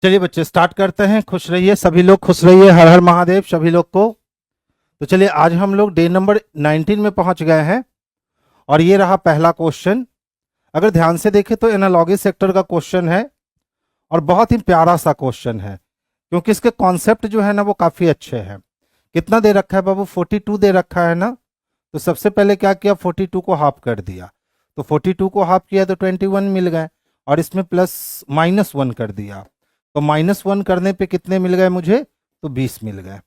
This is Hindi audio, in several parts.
चलिए बच्चे स्टार्ट करते हैं। खुश रहिए सभी लोग, खुश रहिए। हर हर महादेव सभी लोग को। तो चलिए आज हम लोग डे नंबर 19 में पहुंच गए हैं और ये रहा पहला क्वेश्चन। अगर ध्यान से देखें तो एनालॉगी सेक्टर का क्वेश्चन है और बहुत ही प्यारा सा क्वेश्चन है क्योंकि इसके कॉन्सेप्ट जो है ना वो काफ़ी अच्छे हैं। कितना दे रखा है बाबू? 42 दे रखा है ना। तो सबसे पहले क्या किया, 42 को हाफ कर दिया। तो 42 को हाफ किया तो 21 मिल गए और इसमें प्लस -1 कर दिया। तो -1 करने पे कितने मिल गए मुझे? तो 20 मिल गए।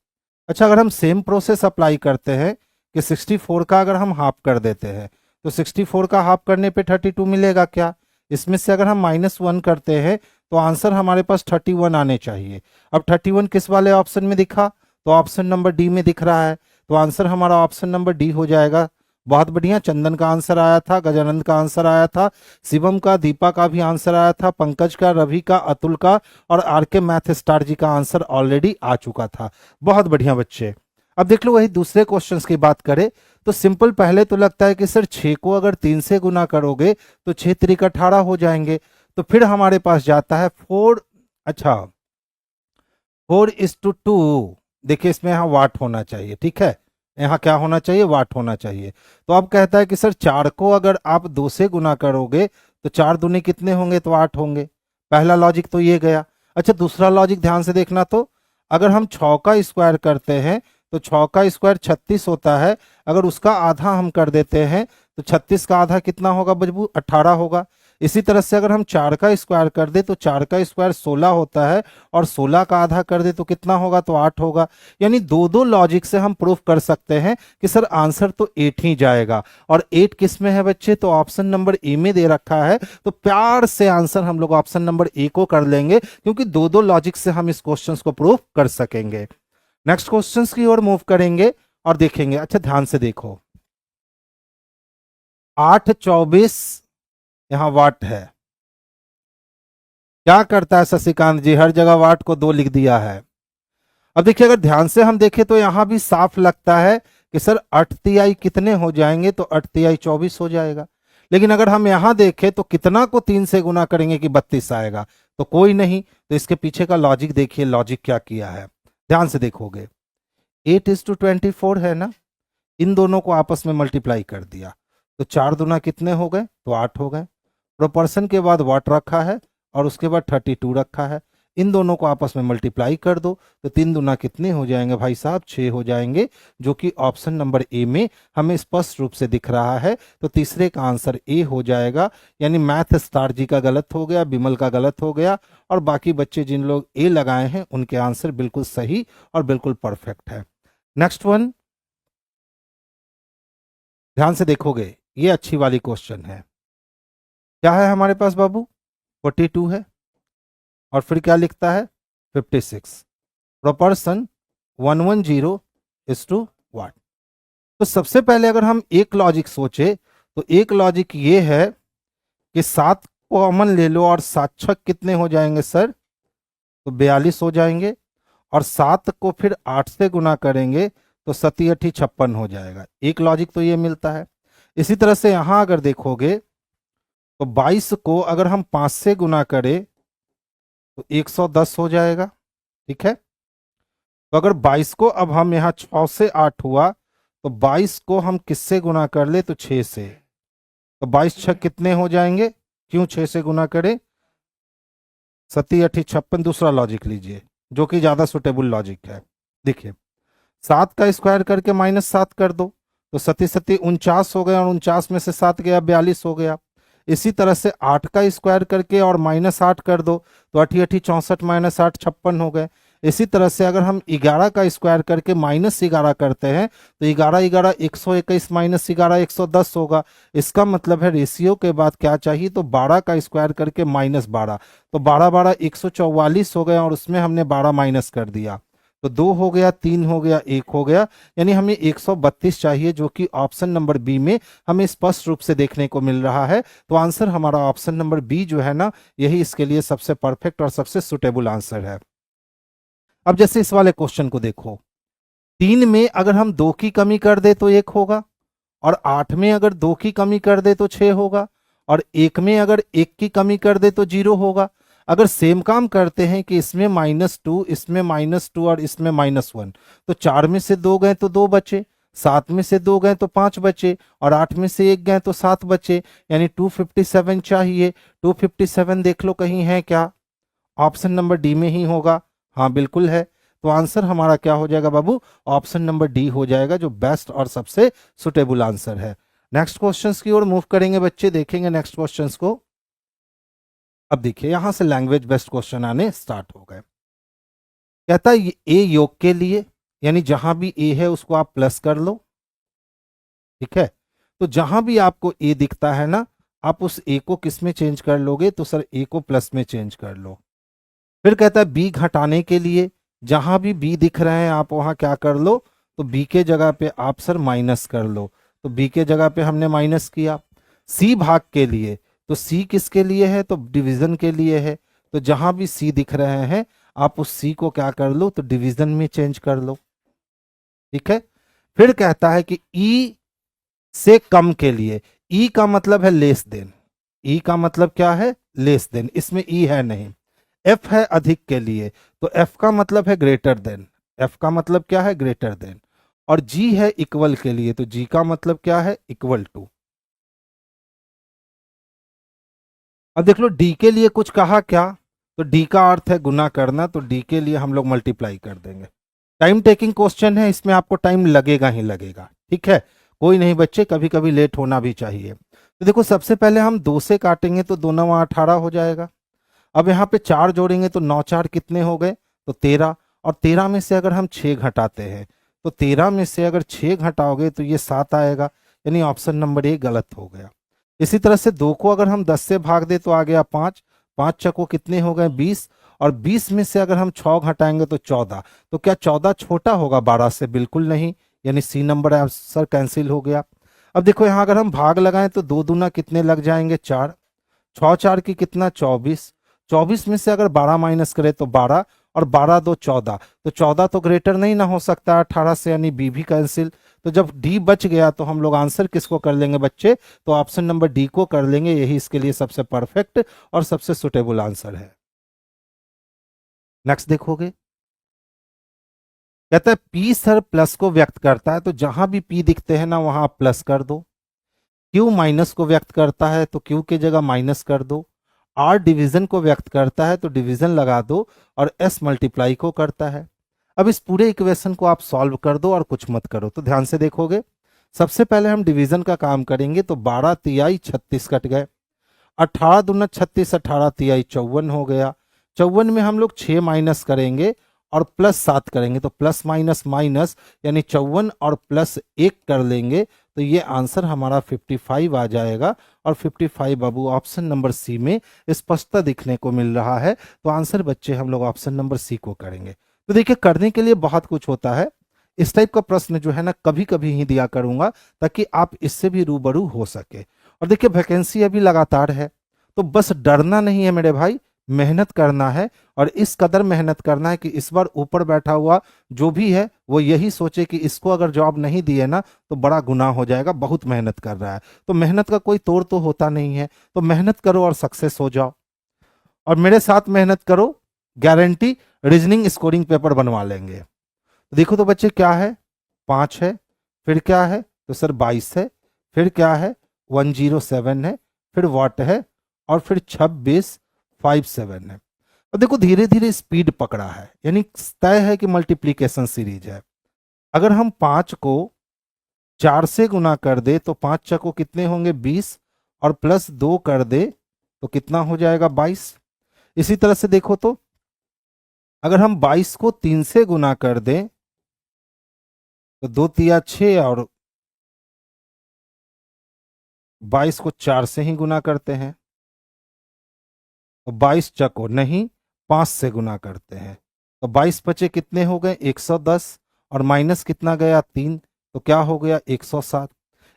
अच्छा, अगर हम सेम प्रोसेस अप्लाई करते हैं कि 64 का अगर हम हाफ कर देते हैं तो 64 का हाफ करने पे 32 मिलेगा क्या? इसमें से अगर हम -1 करते हैं तो आंसर हमारे पास 31 आने चाहिए। अब 31 किस वाले ऑप्शन में दिखा? तो ऑप्शन नंबर डी में दिख रहा है। तो आंसर हमारा ऑप्शन नंबर डी हो जाएगा। बहुत बढ़िया। चंदन का आंसर आया था, गजानंद का आंसर आया था, शिवम का, दीपा का भी आंसर आया था, पंकज का, रवि का, अतुल का और आर के मैथ स्टार जी का आंसर ऑलरेडी आ चुका था। बहुत बढ़िया बच्चे। अब देख लो वही दूसरे क्वेश्चंस की बात करें तो सिंपल पहले तो लगता है कि सर 6 को अगर 3 से गुना करोगे तो 6 त्रिक 18 हो जाएंगे। तो फिर हमारे पास जाता है 4:2। देखिए इसमें यहाँ वाट होना चाहिए, ठीक है। यहाँ क्या होना चाहिए? वाट होना चाहिए। तो अब कहता है कि सर 4 को अगर आप 2 से गुना करोगे तो 4 दूनी कितने होंगे? तो 8 होंगे। पहला लॉजिक तो ये गया। अच्छा, दूसरा लॉजिक ध्यान से देखना। तो अगर हम 6 का स्क्वायर करते हैं तो 6 का स्क्वायर 36 होता है। अगर उसका आधा हम कर देते हैं तो 36 का आधा कितना होगा बजबू? 18 होगा। इसी तरह से अगर हम 4 का स्क्वायर कर दे तो 4 का स्क्वायर 16 होता है और 16 का आधा कर दे तो कितना होगा? तो 8 होगा। यानी दो दो लॉजिक से हम प्रूफ कर सकते हैं कि सर आंसर तो 8 ही जाएगा। और 8 किस में है बच्चे? तो ऑप्शन नंबर ए में दे रखा है। तो प्यार से आंसर हम लोग ऑप्शन नंबर ए को कर लेंगे क्योंकि दो दो लॉजिक से हम इस क्वेश्चन को प्रूफ कर सकेंगे। नेक्स्ट क्वेश्चन की ओर मूव करेंगे और देखेंगे। अच्छा ध्यान से देखो, 8/24 यहां वाट है। क्या करता है शशिकांत जी? हर जगह वाट को 2 लिख दिया है। अब देखिए अगर ध्यान से हम देखें तो यहां भी साफ लगता है कि सर 8 तिहाई कितने हो जाएंगे? तो 8 तिहाई 24 हो जाएगा। लेकिन अगर हम यहां देखें तो कितना को 3 से गुना करेंगे कि 32 आएगा? तो कोई नहीं। तो इसके पीछे का लॉजिक देखिए, लॉजिक क्या किया है, ध्यान से देखोगे। 8:24 है ना, इन दोनों को आपस में मल्टीप्लाई कर दिया तो 4 दूना कितने हो गए? तो 8 हो गए। प्रोपोर्शन के बाद वाट रखा है और उसके बाद 32 रखा है। इन दोनों को आपस में मल्टीप्लाई कर दो तो 3 दूना कितने हो जाएंगे भाई साहब? 6 हो जाएंगे, जो कि ऑप्शन नंबर ए में हमें स्पष्ट रूप से दिख रहा है। तो तीसरे का आंसर ए हो जाएगा। यानी मैथ स्टार जी का गलत हो गया, बिमल का गलत हो गया और बाकी बच्चे जिन लोग ए लगाए हैं उनके आंसर बिल्कुल सही और बिल्कुल परफेक्ट है। नेक्स्ट वन ध्यान से देखोगे, ये अच्छी वाली क्वेश्चन है। क्या है हमारे पास बाबू? 42 है और फिर क्या लिखता है? 56। प्रोपोर्शन 110:1। तो सबसे पहले अगर हम एक लॉजिक सोचे तो एक लॉजिक ये है कि 7 कॉमन ले लो और 7 छक कितने हो जाएंगे सर? तो 42 हो जाएंगे। और 7 को फिर 8 से गुना करेंगे तो 7 8 56 हो जाएगा। एक लॉजिक तो ये मिलता है। इसी तरह से यहां अगर देखोगे तो 22 को अगर हम 5 से गुना करें तो 110 हो जाएगा, ठीक है। तो अगर 22 को अब हम यहाँ 6 से 8 हुआ तो 22 को हम किससे गुना कर ले? तो 6 से। तो 22 छक कितने हो जाएंगे? क्यों 6 से गुना करें? 7 8 56। दूसरा लॉजिक लीजिए जो कि ज्यादा सुटेबल लॉजिक है। देखिए 7 का स्क्वायर करके -7 कर दो तो 7 7 49 हो गया और 49 में से 7 गया 42 हो गया। इसी तरह से 8 का स्क्वायर करके और -8 कर दो तो 8 8 64 -8 56 हो गए। इसी तरह से अगर हम 11 का स्क्वायर करके -11 करते हैं तो 11 11 121 -11 110 होगा। इसका मतलब है रेशियो के बाद क्या चाहिए? तो 12 का स्क्वायर करके -12 तो 12 12 144 हो गए और उसमें हमने 12 माइनस कर दिया तो 2 हो गया, 3 हो गया, 1 हो गया। यानी हमें 132 चाहिए जो कि ऑप्शन नंबर बी में हमें स्पष्ट रूप से देखने को मिल रहा है। तो आंसर हमारा ऑप्शन नंबर बी जो है ना, यही इसके लिए सबसे परफेक्ट और सबसे सुटेबल आंसर है। अब जैसे इस वाले क्वेश्चन को देखो, 3 में अगर हम 2 की कमी कर दे तो 1 होगा और 8 में अगर 2 की कमी कर दे तो 6 होगा और 1 में अगर 1 की कमी कर दे तो 0 होगा। अगर सेम काम करते हैं कि इसमें -2, इसमें -2 और इसमें -1, तो 4 में से 2 गए तो 2 बचे, 7 में से 2 गए तो 5 बचे, और 8 में से 1 गए तो 7 बचे, यानी 257 चाहिए। 257 देख लो कहीं है क्या? ऑप्शन नंबर डी में ही होगा। हाँ बिल्कुल है। तो आंसर हमारा क्या हो जाएगा बाबू? ऑप्शन नंबर डी हो जाएगा, जो बेस्ट और सबसे सुटेबल आंसर है। नेक्स्ट क्वेश्चंस की ओर मूव करेंगे बच्चे, देखेंगे नेक्स्ट क्वेश्चंस को। अब देखिए यहां से लैंग्वेज बेस्ड क्वेश्चन आने स्टार्ट हो गए। कहता है ए योग के लिए, यानी जहां भी ए है उसको आप प्लस कर लो, ठीक है। तो जहां भी आपको ए दिखता है ना, आप उस ए को किस में चेंज कर लोगे? तो सर ए को प्लस में चेंज कर लो। फिर कहता है बी घटाने के लिए, जहां भी बी दिख रहे हैं आप वहां क्या कर लो? तो बी के जगह पे आप सर माइनस कर लो। तो बी के जगह पे हमने माइनस किया। सी भाग के लिए, तो सी किसके लिए है? तो डिवीजन के लिए है। तो जहां भी सी दिख रहे हैं आप उस सी को क्या कर लो? तो डिवीजन में चेंज कर लो, ठीक है। फिर कहता है कि ई से कम के लिए, ई का मतलब है लेस देन, ई का मतलब क्या है? लेस देन, इसमें ई है नहीं। एफ है अधिक के लिए, तो एफ का मतलब है ग्रेटर देन, एफ का मतलब क्या है? Greater than. और जी है इक्वल के लिए, तो जी का मतलब क्या है? Equal to. अब देख लो डी के लिए कुछ कहा क्या? तो डी का अर्थ है गुना करना, तो डी के लिए हम लोग मल्टीप्लाई कर देंगे। टाइम टेकिंग क्वेश्चन है, इसमें आपको टाइम लगेगा ही लगेगा, ठीक है। कोई नहीं बच्चे, कभी कभी लेट होना भी चाहिए। तो देखो सबसे पहले हम 2 से काटेंगे तो 2 9 18 हो जाएगा। अब यहाँ पे 4 जोड़ेंगे तो 9 4 कितने हो गए? तो 13। और 13 में से अगर हम 6 घटाते हैं, तो 13 में से अगर 6 घटाओगे तो ये 7 आएगा, यानी ऑप्शन नंबर ए गलत हो गया। इसी तरह से 2 को अगर हम 10 से भाग दे तो आ गया 5, 5 चक्को कितने हो गए? 20। और 20 में से अगर हम 6 घटाएंगे तो 14। तो क्या 14 छोटा होगा 12 से? बिल्कुल नहीं, यानी सी नंबर आंसर कैंसिल हो गया। अब देखो यहाँ अगर हम भाग लगाएं तो 2 दूना कितने लग जाएंगे? 4, 6 4 की कितना? 24। 24 में से अगर 12 माइनस करें तो 12, और 12 2 14, तो 14 तो ग्रेटर नहीं ना हो सकता 18 से, यानी बी भी कैंसिल। तो जब डी बच गया तो हम लोग आंसर किसको कर लेंगे बच्चे? तो ऑप्शन नंबर डी को कर लेंगे, यही इसके लिए सबसे परफेक्ट और सबसे सुटेबल आंसर है। नेक्स्ट देखोगे, कहता है पी सर प्लस को व्यक्त करता है, तो जहां भी पी दिखते हैं ना वहां आप प्लस कर दो। क्यू माइनस को व्यक्त करता है, तो क्यू के जगह माइनस कर दो। आर डिवीजन को व्यक्त करता है, तो डिवीजन लगा दो। और एस मल्टीप्लाई को करता है। अब इस पूरे इक्वेशन को आप सॉल्व कर दो और कुछ मत करो। तो ध्यान से देखोगे, सबसे पहले हम डिवीजन का काम करेंगे, तो 12 तिहाई 36 कट गए, 18 दूना 36, 18 तिहाई 54 हो गया। 54 में हम लोग 6 माइनस करेंगे और प्लस 7 करेंगे, तो प्लस माइनस माइनस, यानी 54 और प्लस 1 कर लेंगे, तो ये आंसर हमारा 55 आ जाएगा। और 55 बाबू ऑप्शन नंबर सी में स्पष्टता दिखने को मिल रहा है। तो आंसर बच्चे हम लोग ऑप्शन नंबर सी को करेंगे। तो देखिए करने के लिए बहुत कुछ होता है। इस टाइप का प्रश्न जो है ना कभी कभी ही दिया करूंगा, ताकि आप इससे भी रूबरू हो सके। और देखिए वैकेंसी अभी लगातार है, तो बस डरना नहीं है मेरे भाई, मेहनत करना है। और इस कदर मेहनत करना है कि इस बार ऊपर बैठा हुआ जो भी है वो यही सोचे कि इसको अगर जॉब नहीं दिए ना तो बड़ा गुनाह हो जाएगा, बहुत मेहनत कर रहा है। तो मेहनत का कोई तोड़ तो होता नहीं है, तो मेहनत करो और सक्सेस हो जाओ। और मेरे साथ मेहनत करो, गारंटी रीजनिंग स्कोरिंग पेपर बनवा लेंगे। तो देखो तो बच्चे क्या है? 5 है, फिर क्या है? तो सर 22 है, फिर क्या है? 107 है, फिर वाट है, और फिर 2657 है। और देखो धीरे धीरे स्पीड पकड़ा है, यानी तय है कि मल्टीप्लीकेशन सीरीज है। अगर हम 5 को 4 से गुना कर दे तो 5 चको कितने होंगे? 20, और प्लस 2 कर दे तो कितना हो जाएगा? 22। इसी तरह से देखो तो अगर हम 22 को 3 से गुना कर दें तो 2 तिया 6, और 22 को 4 से ही गुना करते हैं, तो 22 चको नहीं 5 से गुना करते हैं, तो 22 बचे कितने हो गए? 110, और माइनस कितना गया? 3, तो क्या हो गया? 107।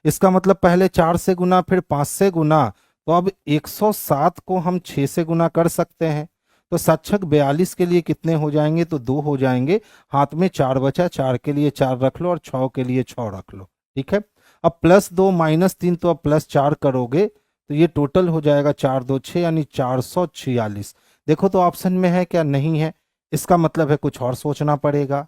इसका मतलब पहले 4 से गुना फिर 5 से गुना, तो अब 107 को हम 6 से गुना कर सकते हैं। तो 7×6 = 42 के लिए कितने हो जाएंगे? तो 2 हो जाएंगे। हाथ में 4 बचा, 4 के लिए 4 रख लो और 6 के लिए 6 रख लो, ठीक है। अब +2 -3, तो अब +4 करोगे तो ये टोटल हो जाएगा 4 2 6, यानी 446। देखो तो ऑप्शन में है क्या, नहीं है, इसका मतलब है कुछ और सोचना पड़ेगा।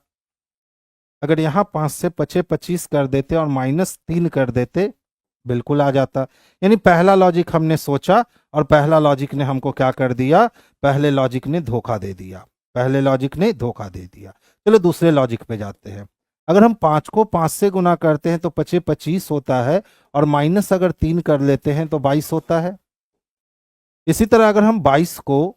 अगर यहाँ 5 से 25 कर देते और -3 कर देते, बिल्कुल आ जाता। यानी पहला लॉजिक हमने सोचा और पहला लॉजिक ने हमको क्या कर दिया, पहले लॉजिक ने धोखा दे दिया, पहले लॉजिक ने धोखा दे दिया। चलो दूसरे लॉजिक पे जाते हैं। अगर हम 5 को 5 से गुना करते हैं तो 5 25 होता है, और माइनस अगर 3 कर लेते हैं तो 22 होता है। इसी तरह अगर हम 22 को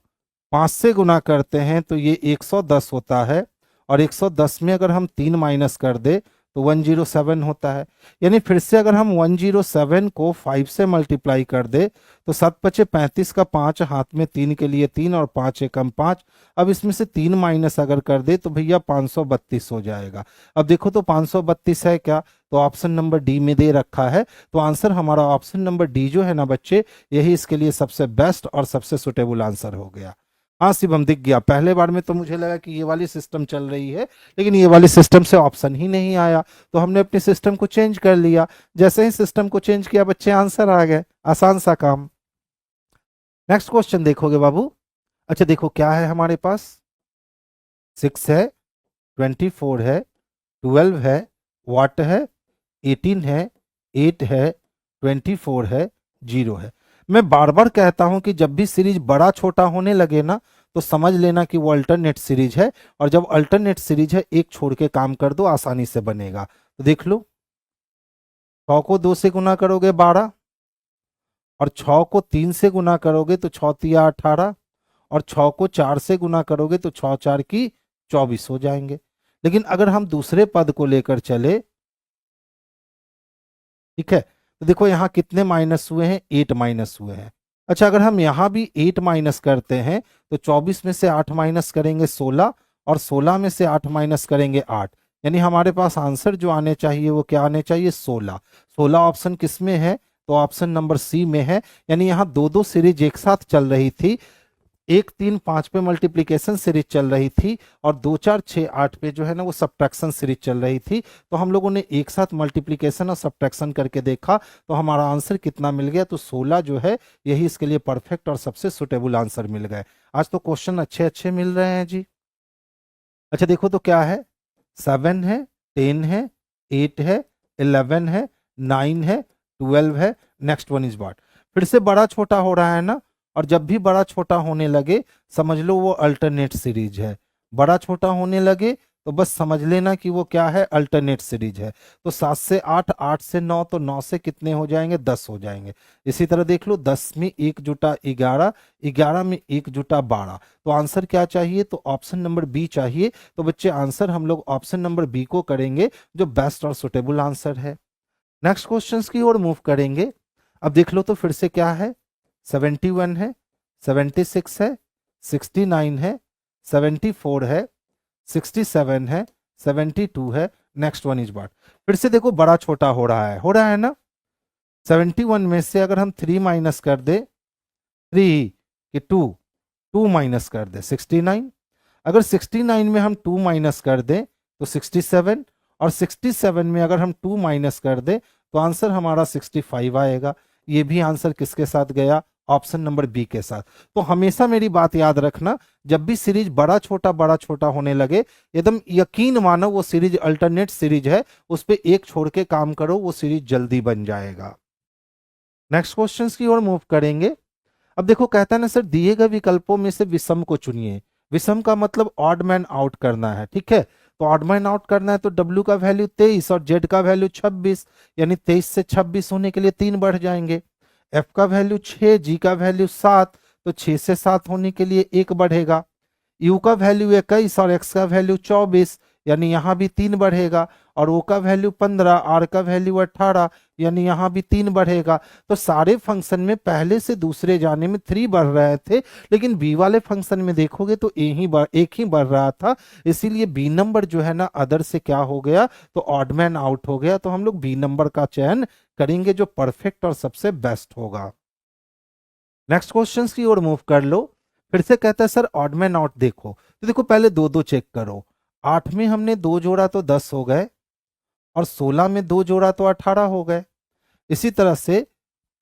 5 से गुना करते हैं तो ये 110 होता है, और 110 में अगर हम 3 माइनस कर दे तो 107 होता है। यानी फिर से अगर हम 107 को 5 से मल्टीप्लाई कर दे तो 7 पचे 35 का 5, हाथ में 3 के लिए 3 और 5 एकम 5। अब इसमें से 3 माइनस अगर कर दे तो भैया 532 हो जाएगा। अब देखो तो 532 है क्या, तो ऑप्शन नंबर डी में दे रखा है। तो आंसर हमारा ऑप्शन नंबर डी जो है ना बच्चे, यही इसके लिए सबसे बेस्ट और सबसे सुटेबल आंसर हो गया। हाँ शिवम, दिख गया। पहले बार में तो मुझे लगा कि ये वाली सिस्टम चल रही है, लेकिन ये वाली सिस्टम से ऑप्शन ही नहीं आया, तो हमने अपने सिस्टम को चेंज कर लिया। जैसे ही सिस्टम को चेंज किया बच्चे, आंसर आ गए। आसान सा काम। नेक्स्ट क्वेश्चन देखोगे बाबू। अच्छा देखो क्या है हमारे पास, 6 है, 24 है, 12 है, वाट है, 18 है, 8 है, 24 है, 0 है। मैं बार बार कहता हूं कि जब भी सीरीज बड़ा छोटा होने लगे ना, तो समझ लेना कि वो अल्टरनेट सीरीज है, और जब अल्टरनेट सीरीज है एक छोड़ के काम कर दो, आसानी से बनेगा। तो देख लो, 6 को 2 से गुना करोगे 12, और 6 को 3 से गुना करोगे तो 6 तिया 18, और 6 को 4 से गुना करोगे तो 6 4 की 24 हो जाएंगे। लेकिन अगर हम दूसरे पद को लेकर चले, ठीक है, तो देखो यहाँ कितने माइनस हुए हैं, 8 माइनस हुए हैं। अच्छा अगर हम यहाँ भी 8 माइनस करते हैं तो 24 में से 8 माइनस करेंगे 16, और 16 में से 8 माइनस करेंगे 8। यानी हमारे पास आंसर जो आने चाहिए वो क्या आने चाहिए, 16। 16 ऑप्शन किस में है, तो ऑप्शन नंबर सी में है। यानी यहाँ दो दो सीरीज एक साथ चल रही थी, 1 3 5 पे मल्टीप्लीकेशन सीरीज चल रही थी, और 2 4 6 8 पे जो है ना वो सब्ट्रैक्शन सीरीज चल रही थी। तो हम लोगों ने एक साथ मल्टीप्लीकेशन और सब्ट्रैक्शन करके देखा, तो हमारा आंसर कितना मिल गया, तो 16 जो है यही इसके लिए परफेक्ट और सबसे सुटेबल आंसर मिल गए। आज तो क्वेश्चन अच्छे अच्छे मिल रहे हैं जी। अच्छा देखो तो क्या है, 7 है, 10 है, 8 है, 11 है, 9 है, 12 है। Next one is what. फिर से बड़ा छोटा हो रहा है ना, और जब भी बड़ा छोटा होने लगे समझ लो वो अल्टरनेट सीरीज है। बड़ा छोटा होने लगे तो बस समझ लेना कि वो क्या है, अल्टरनेट सीरीज है। तो 7 से 8, 8 से 9, तो 9 से कितने हो जाएंगे, 10 हो जाएंगे। इसी तरह देख लो, 10 में 1 जुटा 11, 11 में 1 जुटा 12। तो आंसर क्या चाहिए, तो ऑप्शन नंबर बी चाहिए। तो बच्चे आंसर हम लोग ऑप्शन नंबर बी को करेंगे, जो बेस्ट और सुटेबल आंसर है। नेक्स्ट क्वेश्चंस की ओर मूव करेंगे। अब देख लो तो फिर से क्या है, 71 है, 76 है, 69 है, 74 है, 67 है, 72 है। Next one is what. फिर से देखो बड़ा छोटा हो रहा है ना। 71 में से अगर हम 3 माइनस कर दे, 3 कि 2, 2 माइनस कर दे 69। अगर 69 में हम 2 माइनस कर दें तो 67, और 67 में अगर हम 2 माइनस कर दें तो आंसर हमारा 65 आएगा। ये भी आंसर किसके साथ गया, ऑप्शन नंबर बी के साथ। तो हमेशा मेरी बात याद रखना, जब भी सीरीज बड़ा छोटा होने लगे, एकदम यकीन मानो वो सीरीज अल्टरनेट सीरीज है, उस पर एक छोड़ के काम करो, वो सीरीज जल्दी बन जाएगा। नेक्स्ट क्वेश्चंस की ओर मूव करेंगे। अब देखो कहता है ना सर, दिए गए विकल्पों में से विषम को चुनिए। विषम का मतलब ऑड मैन आउट करना है, ठीक है। तो ऑड मैन आउट करना है तो W का वैल्यू 23 और Z का वैल्यू 26, यानी 23 से 26 होने के लिए 3 बढ़ जाएंगे। F का वैल्यू 6, G का वैल्यू 7, तो 6 से 7 होने के लिए 1 बढ़ेगा। U का वैल्यू 21 और X का वैल्यू 24, यानी यहाँ भी 3 बढ़ेगा। और O का वैल्यू 15, R का वैल्यू 18, यानी यहाँ भी 3 बढ़ेगा। तो सारे फंक्शन में पहले से दूसरे जाने में 3 बढ़ रहे थे, लेकिन बी वाले फंक्शन में देखोगे तो एक ही बढ़ रहा था। इसीलिए बी नंबर जो है ना अदर से क्या हो गया, तो ऑड मैन आउट हो गया। तो हम लोग बी नंबर का चयन करेंगे, जो परफेक्ट और सबसे बेस्ट होगा। नेक्स्ट क्वेश्चन की ओर मूव कर लो। फिर से कहता है सर ऑड मैन आउट देखो, तो देखो पहले दो दो चेक करो। 8 में हमने 2 जोड़ा तो 10 हो गए, और 16 में 2 जोड़ा तो 18 हो गए। इसी तरह से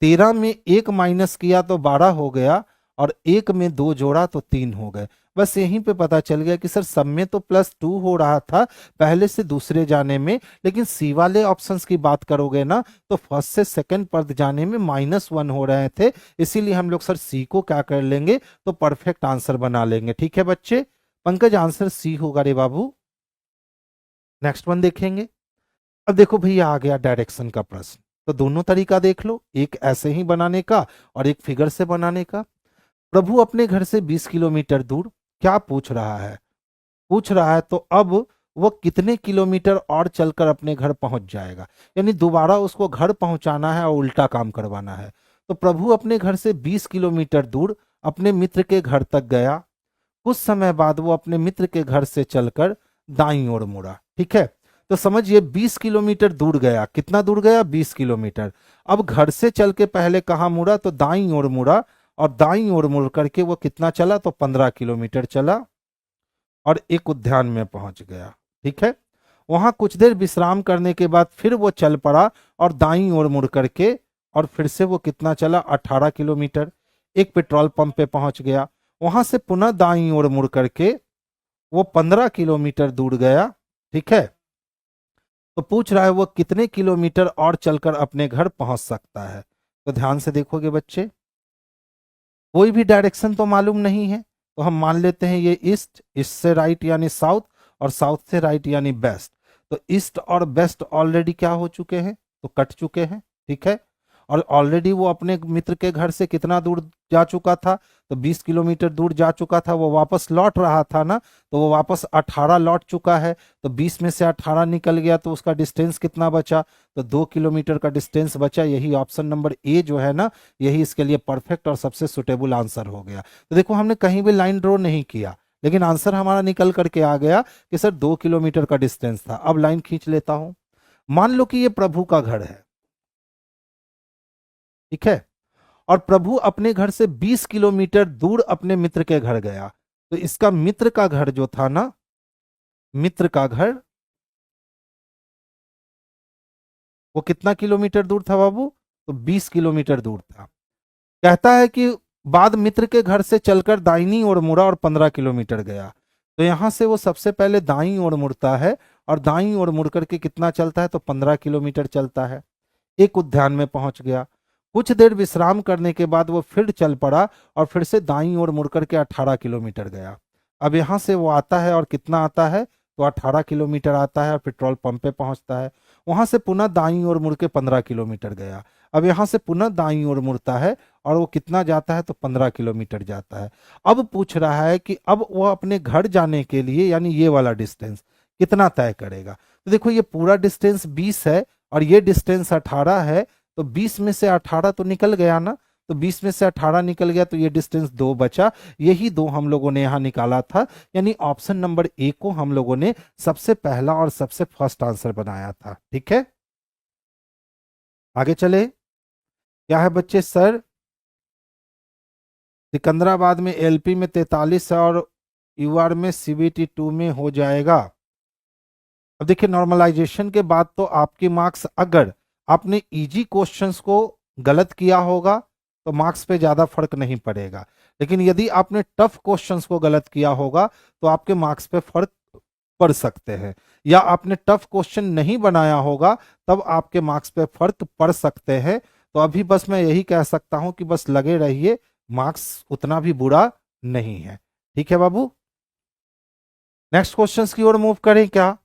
13 में 1 माइनस किया तो 12 हो गया, और एक में 2 जोड़ा तो 3 हो गए। बस यहीं पे पता चल गया कि सर सब में तो +2 हो रहा था पहले से दूसरे जाने में, लेकिन सी वाले ऑप्शंस की बात करोगे ना तो फर्स्ट से सेकंड पद जाने में -1 हो रहे थे, इसीलिए हम लोग सर सी को क्या कर लेंगे, तो परफेक्ट आंसर बना लेंगे। ठीक है बच्चे, पंकज आंसर सी होगा रे बाबू। नेक्स्ट वन देखेंगे। अब देखो भैया आ गया डायरेक्शन का प्रश्न, तो दोनों तरीका देख लो, एक ऐसे ही बनाने का और एक फिगर से बनाने का। प्रभु अपने घर से 20 किलोमीटर दूर, क्या पूछ रहा है, पूछ रहा है तो अब वो कितने किलोमीटर और चलकर अपने घर पहुंच जाएगा, यानी दोबारा उसको घर पहुंचाना है और उल्टा काम करवाना है। तो प्रभु अपने घर से 20 किलोमीटर दूर अपने मित्र के घर तक गया, कुछ समय बाद वो अपने मित्र के घर से चलकर दाईं ओर मुड़ा। ठीक है, तो समझिए 20 किलोमीटर दूर गया, कितना दूर गया, 20 किलोमीटर। अब घर से चल के पहले कहाँ मुड़ा, तो दाईं ओर मुड़ा, और दाईं ओर मुड़ करके वो कितना चला, तो 15 किलोमीटर चला और एक उद्यान में पहुंच गया। ठीक है, वहां कुछ देर विश्राम करने के बाद फिर वो चल पड़ा और दाईं ओर मुड़ करके और फिर से वो कितना चला, 18 किलोमीटर। एक पेट्रोल पंप पे पहुंच गया, वहां से पुनः दाईं ओर मुड़ करके वो 15 किलोमीटर दूर गया। ठीक है, तो पूछ रहा है वो कितने किलोमीटर और चलकर अपने घर पहुंच सकता है। तो ध्यान से देखोगे बच्चे, कोई भी डायरेक्शन तो मालूम नहीं है, तो हम मान लेते हैं ये ईस्ट, ईस्ट से राइट यानी साउथ, और साउथ से राइट यानी वेस्ट। तो ईस्ट और वेस्ट ऑलरेडी क्या हो चुके हैं, तो कट चुके हैं। ठीक है, और ऑलरेडी वो अपने मित्र के घर से कितना दूर जा चुका था, तो 20 किलोमीटर दूर जा चुका था, वो वापस लौट रहा था ना, तो वो वापस 18 लौट चुका है। तो 20 में से 18 निकल गया तो उसका डिस्टेंस कितना बचा, तो 2 किलोमीटर का डिस्टेंस बचा। यही ऑप्शन नंबर ए जो है ना, यही इसके लिए परफेक्ट और सबसे सुटेबल आंसर हो गया। तो देखो हमने कहीं भी लाइन ड्रॉ नहीं किया, लेकिन आंसर हमारा निकल करके आ गया कि सर 2 किलोमीटर का डिस्टेंस था। अब लाइन खींच लेता हूं, मान लो कि ये प्रभु का घर है। ठीक है, और प्रभु अपने घर से 20 किलोमीटर दूर अपने मित्र के घर गया, तो इसका मित्र का घर जो था ना, मित्र का घर वो कितना किलोमीटर दूर था बाबू, तो 20 किलोमीटर दूर था। कहता है कि बाद मित्र के घर से चलकर दाहिनी ओर मुड़ा और 15 किलोमीटर गया। तो यहां से वो सबसे पहले दाईं ओर मुड़ता है और दाईं ओर मुड़ करके कितना चलता है, तो 15 किलोमीटर चलता है। एक उद्यान में पहुंच गया, कुछ देर विश्राम करने के बाद वो फिर चल पड़ा और फिर से दाईं ओर मुड़ करके 18 किलोमीटर गया। अब यहां से वो आता है और कितना आता है, तो 18 किलोमीटर आता है और पेट्रोल पंप पे पहुंचता है। वहां से पुनः दाईं ओर मुड़ के 15 किलोमीटर गया। अब यहां से पुनः दाईं ओर मुड़ता है और वो कितना जाता है, तो 15 किलोमीटर जाता है। अब पूछ रहा है कि अब वो अपने घर जाने के लिए यानी ये वाला डिस्टेंस कितना तय करेगा। तो देखो ये पूरा डिस्टेंस 20 है और ये डिस्टेंस 18 है, तो 20 में से 18 तो निकल गया ना, तो 20 में से 18 निकल गया तो ये डिस्टेंस 2 बचा। यही 2 हम लोगों ने यहां निकाला था, यानी ऑप्शन नंबर ए को हम लोगों ने सबसे पहला और सबसे फर्स्ट आंसर बनाया था। ठीक है, आगे चले। क्या है बच्चे, सर सिकंदराबाद में एलपी में 43 है और यूआर में सीबीटी 2 में हो जाएगा। अब देखिए नॉर्मलाइजेशन के बाद तो आपके मार्क्स, अगर आपने इजी क्वेश्चंस को गलत किया होगा तो मार्क्स पे ज्यादा फर्क नहीं पड़ेगा, लेकिन यदि आपने टफ क्वेश्चंस को गलत किया होगा तो आपके मार्क्स पे फर्क पड़ सकते हैं, या आपने टफ क्वेश्चन नहीं बनाया होगा तब आपके मार्क्स पे फर्क पड़ सकते हैं। तो अभी बस मैं यही कह सकता हूं कि बस लगे रहिए, मार्क्स उतना भी बुरा नहीं है। ठीक है बाबू, नेक्स्ट क्वेश्चंस की ओर मूव करें क्या।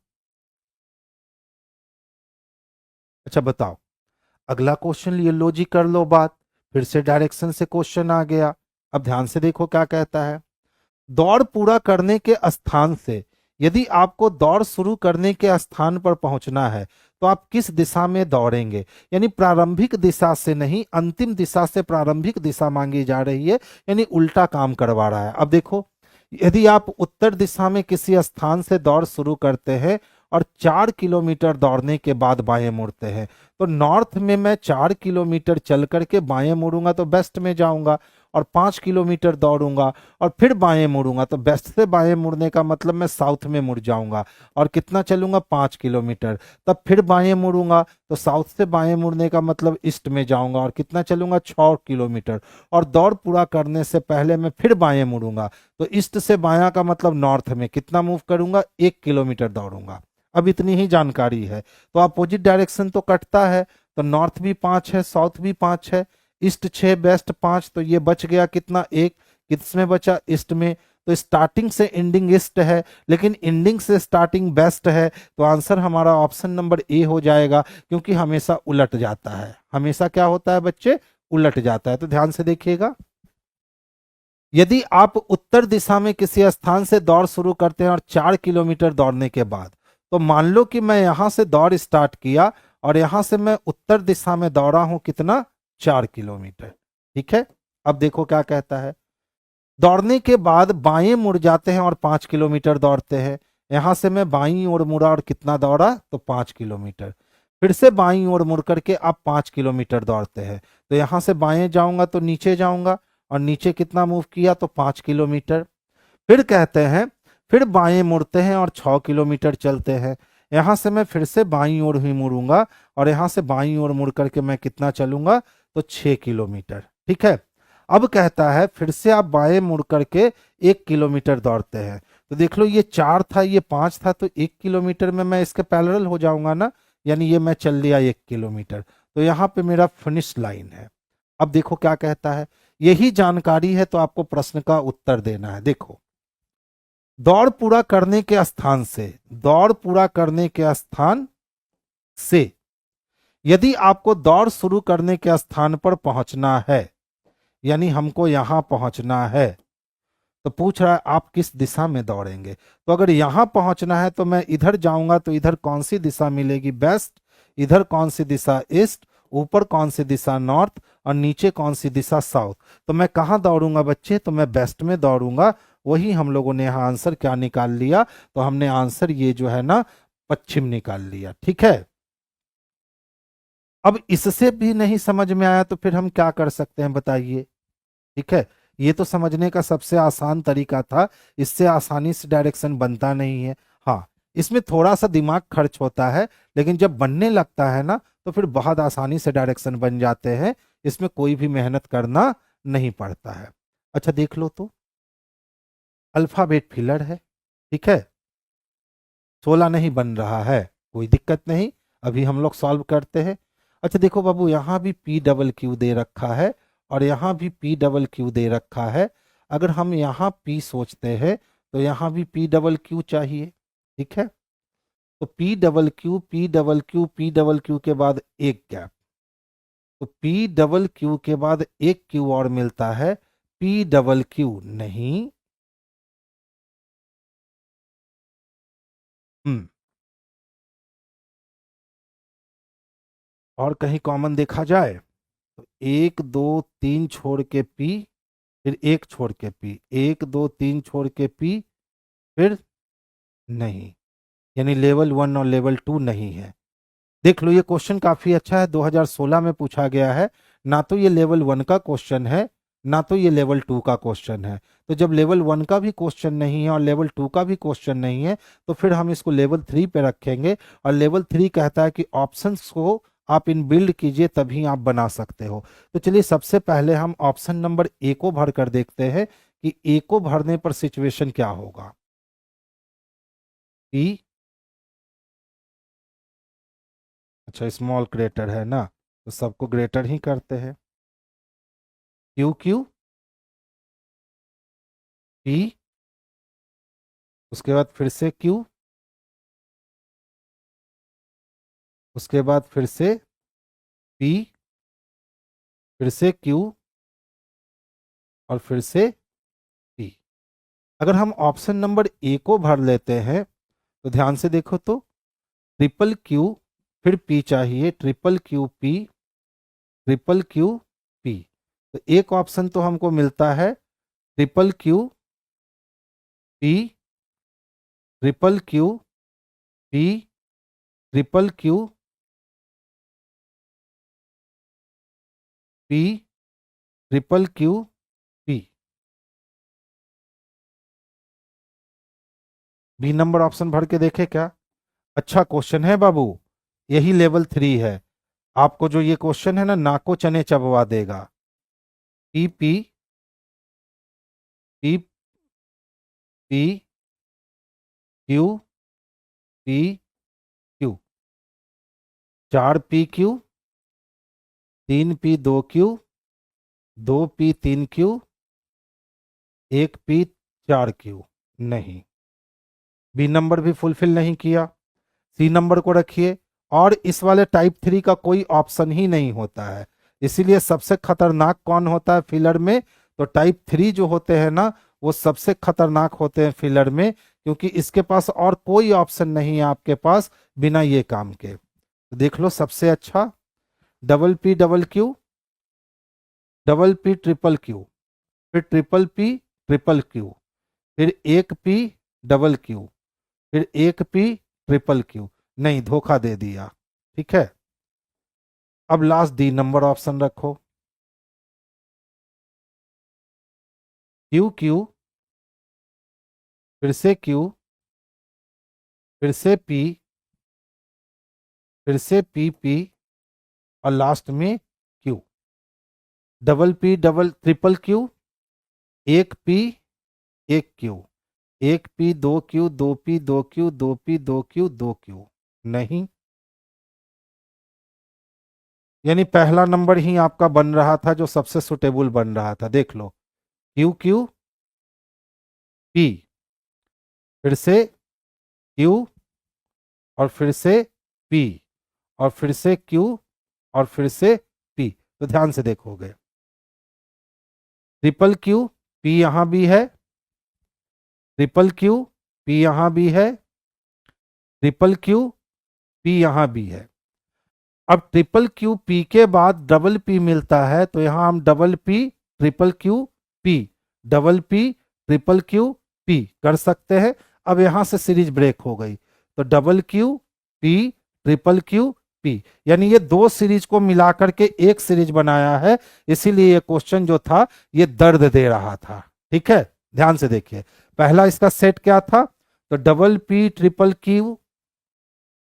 अच्छा बताओ, अगला क्वेश्चन ये लो जी, कर लो बात, फिर से डायरेक्शन से क्वेश्चन आ गया। अब ध्यान से देखो क्या कहता है, दौड़ पूरा करने के स्थान से यदि आपको दौड़ शुरू करने के स्थान पर पहुंचना है तो आप किस दिशा में दौड़ेंगे, यानी प्रारंभिक दिशा से नहीं अंतिम दिशा से प्रारंभिक दिशा मांगी जा रही है, यानी उल्टा काम करवा रहा है। अब देखो यदि आप उत्तर दिशा में किसी स्थान से दौड़ शुरू करते हैं और 4 किलोमीटर दौड़ने के बाद बाएं मुड़ते हैं, तो नॉर्थ में मैं 4 किलोमीटर चल करके बाएं मुड़ूंगा तो वेस्ट में जाऊंगा, और 5 किलोमीटर दौड़ूंगा और फिर बाएं मुड़ूंगा, तो वेस्ट से बाएं मुड़ने का मतलब मैं साउथ में मुड़ जाऊंगा और कितना चलूंगा 5 किलोमीटर। तब फिर बाएं मुड़ूंगा तो साउथ से बाएं मुड़ने का मतलब ईस्ट में जाऊंगा और कितना चलूंगा 6 किलोमीटर। और दौड़ पूरा करने से पहले मैं फिर बाएं मुड़ूंगा तो ईस्ट से बायां का मतलब नॉर्थ में कितना मूव करूंगा 1 किलोमीटर दौड़ूंगा। अब इतनी ही जानकारी है। तो अपोजिट डायरेक्शन तो कटता है, तो नॉर्थ भी 5 है, साउथ भी 5 है, ईस्ट 6, वेस्ट 5, तो ये बच गया कितना, एक। किसमें बचा, ईस्ट में। तो स्टार्टिंग से एंडिंग ईस्ट है, लेकिन एंडिंग से स्टार्टिंग वेस्ट है, तो आंसर हमारा ऑप्शन नंबर ए हो जाएगा, क्योंकि हमेशा उलट जाता है। हमेशा क्या होता है बच्चे, उलट जाता है। तो ध्यान से देखिएगा, यदि आप उत्तर दिशा में किसी स्थान से दौड़ शुरू करते हैं और 4 किलोमीटर दौड़ने के बाद, तो मान लो कि मैं यहां से दौड़ स्टार्ट किया और यहां से मैं उत्तर दिशा में दौड़ा हूं कितना, 4 किलोमीटर। ठीक है, अब देखो क्या कहता है। दौड़ने के बाद बाएं मुड़ जाते हैं और 5 किलोमीटर दौड़ते हैं। यहां से मैं बाईं ओर मुड़ा और कितना दौड़ा, तो 5 किलोमीटर। फिर से बाईं ओर मुड़ करके आप 5 किलोमीटर दौड़ते हैं, तो यहां से बाएं जाऊंगा तो नीचे जाऊंगा और नीचे कितना मूव किया, तो 5 किलोमीटर। फिर कहते हैं, फिर बाएं मुड़ते हैं और 6 किलोमीटर चलते हैं। यहां से मैं फिर से बाईं ओर ही मुड़ूंगा और यहां से बाईं ओर मुड़ करके मैं कितना चलूंगा, तो 6 किलोमीटर। ठीक है, अब कहता है फिर से आप बाएं मुड़ करके 1 किलोमीटर दौड़ते हैं। तो देख लो, ये 4 था, ये 5 था, तो 1 किलोमीटर में मैं इसके पैरेलल हो जाऊंगा ना, यानी ये मैं चल लिया 1 किलोमीटर। तो यहाँ पे मेरा फिनिश लाइन है। अब देखो क्या कहता है, यही जानकारी है तो आपको प्रश्न का उत्तर देना है। देखो, दौड़ पूरा करने के स्थान से, दौड़ पूरा करने के स्थान से यदि आपको दौड़ शुरू करने के स्थान पर पहुंचना है, यानी हमको यहां पहुंचना है, तो पूछ रहा है आप किस दिशा में दौड़ेंगे। तो अगर यहां पहुंचना है तो मैं इधर जाऊंगा, तो इधर कौन सी दिशा मिलेगी, वेस्ट। इधर कौन सी दिशा, ईस्ट। ऊपर कौन सी दिशा, नॉर्थ। और नीचे कौन सी दिशा, साउथ। तो मैं कहाँ दौड़ूंगा बच्चे, तो मैं वेस्ट में दौड़ूंगा। वही हम लोगों ने यहाँ आंसर क्या निकाल लिया, तो हमने आंसर ये जो है ना, पश्चिम निकाल लिया। ठीक है, अब इससे भी नहीं समझ में आया तो फिर हम क्या कर सकते हैं बताइए। ठीक है, ये तो समझने का सबसे आसान तरीका था, इससे आसानी से डायरेक्शन बनता नहीं है। हाँ, इसमें थोड़ा सा दिमाग खर्च होता है, लेकिन जब बनने लगता है ना, तो फिर बहुत आसानी से डायरेक्शन बन जाते हैं। इसमें कोई भी मेहनत करना नहीं पड़ता है। अच्छा देख लो, तो अल्फाबेट फिलर है। ठीक है, 16 नहीं बन रहा है, कोई दिक्कत नहीं, अभी हम लोग सॉल्व करते हैं। अच्छा देखो बाबू, यहाँ भी पी डबल क्यू दे रखा है और यहाँ भी पी डबल क्यू दे रखा है। अगर हम यहाँ पी सोचते हैं तो यहाँ भी पी डबल क्यू चाहिए। ठीक है, तो P double Q, P double Q, P double Q के बाद एक गैप, तो पी डबल क्यू के बाद एक क्यू और मिलता है, पी डबल क्यू नहीं। हम्म, और कहीं कॉमन देखा जाए तो 1 2 3 छोड़ के पी, फिर एक छोड़ के पी, 1 2 3 छोड़ के पी, फिर नहीं, यानी लेवल 1 और लेवल 2 नहीं है। देख लो, ये क्वेश्चन काफी अच्छा है, 2016 में पूछा गया है। ना तो ये लेवल 1 का क्वेश्चन है, ना तो ये लेवल 2 का क्वेश्चन है। तो जब लेवल 1 का भी क्वेश्चन नहीं है और लेवल 2 का भी क्वेश्चन नहीं है, तो फिर हम इसको लेवल 3 पे रखेंगे। और लेवल 3 कहता है कि ऑप्शंस को आप इन बिल्ड कीजिए, तभी आप बना सकते हो। तो चलिए, सबसे पहले हम ऑप्शन नंबर ए को भर कर देखते हैं कि ए को भरने पर सिचुएशन क्या होगा। ई, अच्छा स्मॉल ग्रेटर है ना, तो सबको ग्रेटर ही करते हैं। क्यू क्यू, पी, उसके बाद फिर से क्यू, उसके बाद फिर से पी, फिर से क्यू, और फिर से पी। अगर हम ऑप्शन नंबर ए को भर लेते हैं तो ध्यान से देखो, तो ट्रिपल क्यू, फिर पी चाहिए, triple Q P, triple Q P. तो एक ऑप्शन तो हमको मिलता है triple Q P, triple Q P, triple Q P, triple Q B number option भर के देखे क्या? अच्छा क्वेश्चन है बाबू, यही लेवल 3 है। आपको जो ये क्वेश्चन है ना, नाको चने चबवा देगा। P P P P Q P Q, 4 PQ, 3P 2Q, 2P 3Q, 1P 4Q। नहीं, बी नंबर भी फुलफिल नहीं किया। सी नंबर को रखिए। और इस वाले टाइप 3 का कोई ऑप्शन ही नहीं होता है। इसीलिए सबसे खतरनाक कौन होता है फिलर में? तो टाइप 3 जो होते हैं ना, वो सबसे खतरनाक होते हैं फिलर में, क्योंकि इसके पास और कोई ऑप्शन नहीं है आपके पास बिना ये काम के। तो देख लो, सबसे अच्छा P P फिर P फिर 1P, फिर 1P। नहीं, धोखा दे दिया। ठीक है, अब लास्ट डी नंबर ऑप्शन रखो। Q, फिर से Q, फिर से P, फिर से P, और लास्ट में Q। P, Q, 1P 1Q, 1P 2Q, 2P 2Q, 2P 2Q, 2Q। नहीं, यानी पहला नंबर ही आपका बन रहा था जो सबसे सुटेबल बन रहा था। देख लो, Q, फिर से Q, और फिर से P, और फिर से Q, और फिर से P। तो ध्यान से देखोगे, Q, P यहां भी है, Q, P यहां भी है, Q, P यहां भी है। अब Q, P के बाद P मिलता है, तो यहां हम P, Q, P, P, Q, P कर सकते हैं। अब यहां से सीरीज ब्रेक हो गई, तो Q, P, Q, P, यानी ये दो सीरीज को मिलाकर के एक सीरीज बनाया है। इसीलिए ये क्वेश्चन जो था ये दर्द दे रहा था। ठीक है, ध्यान से देखिए, पहला इसका सेट क्या था? तो P, Q,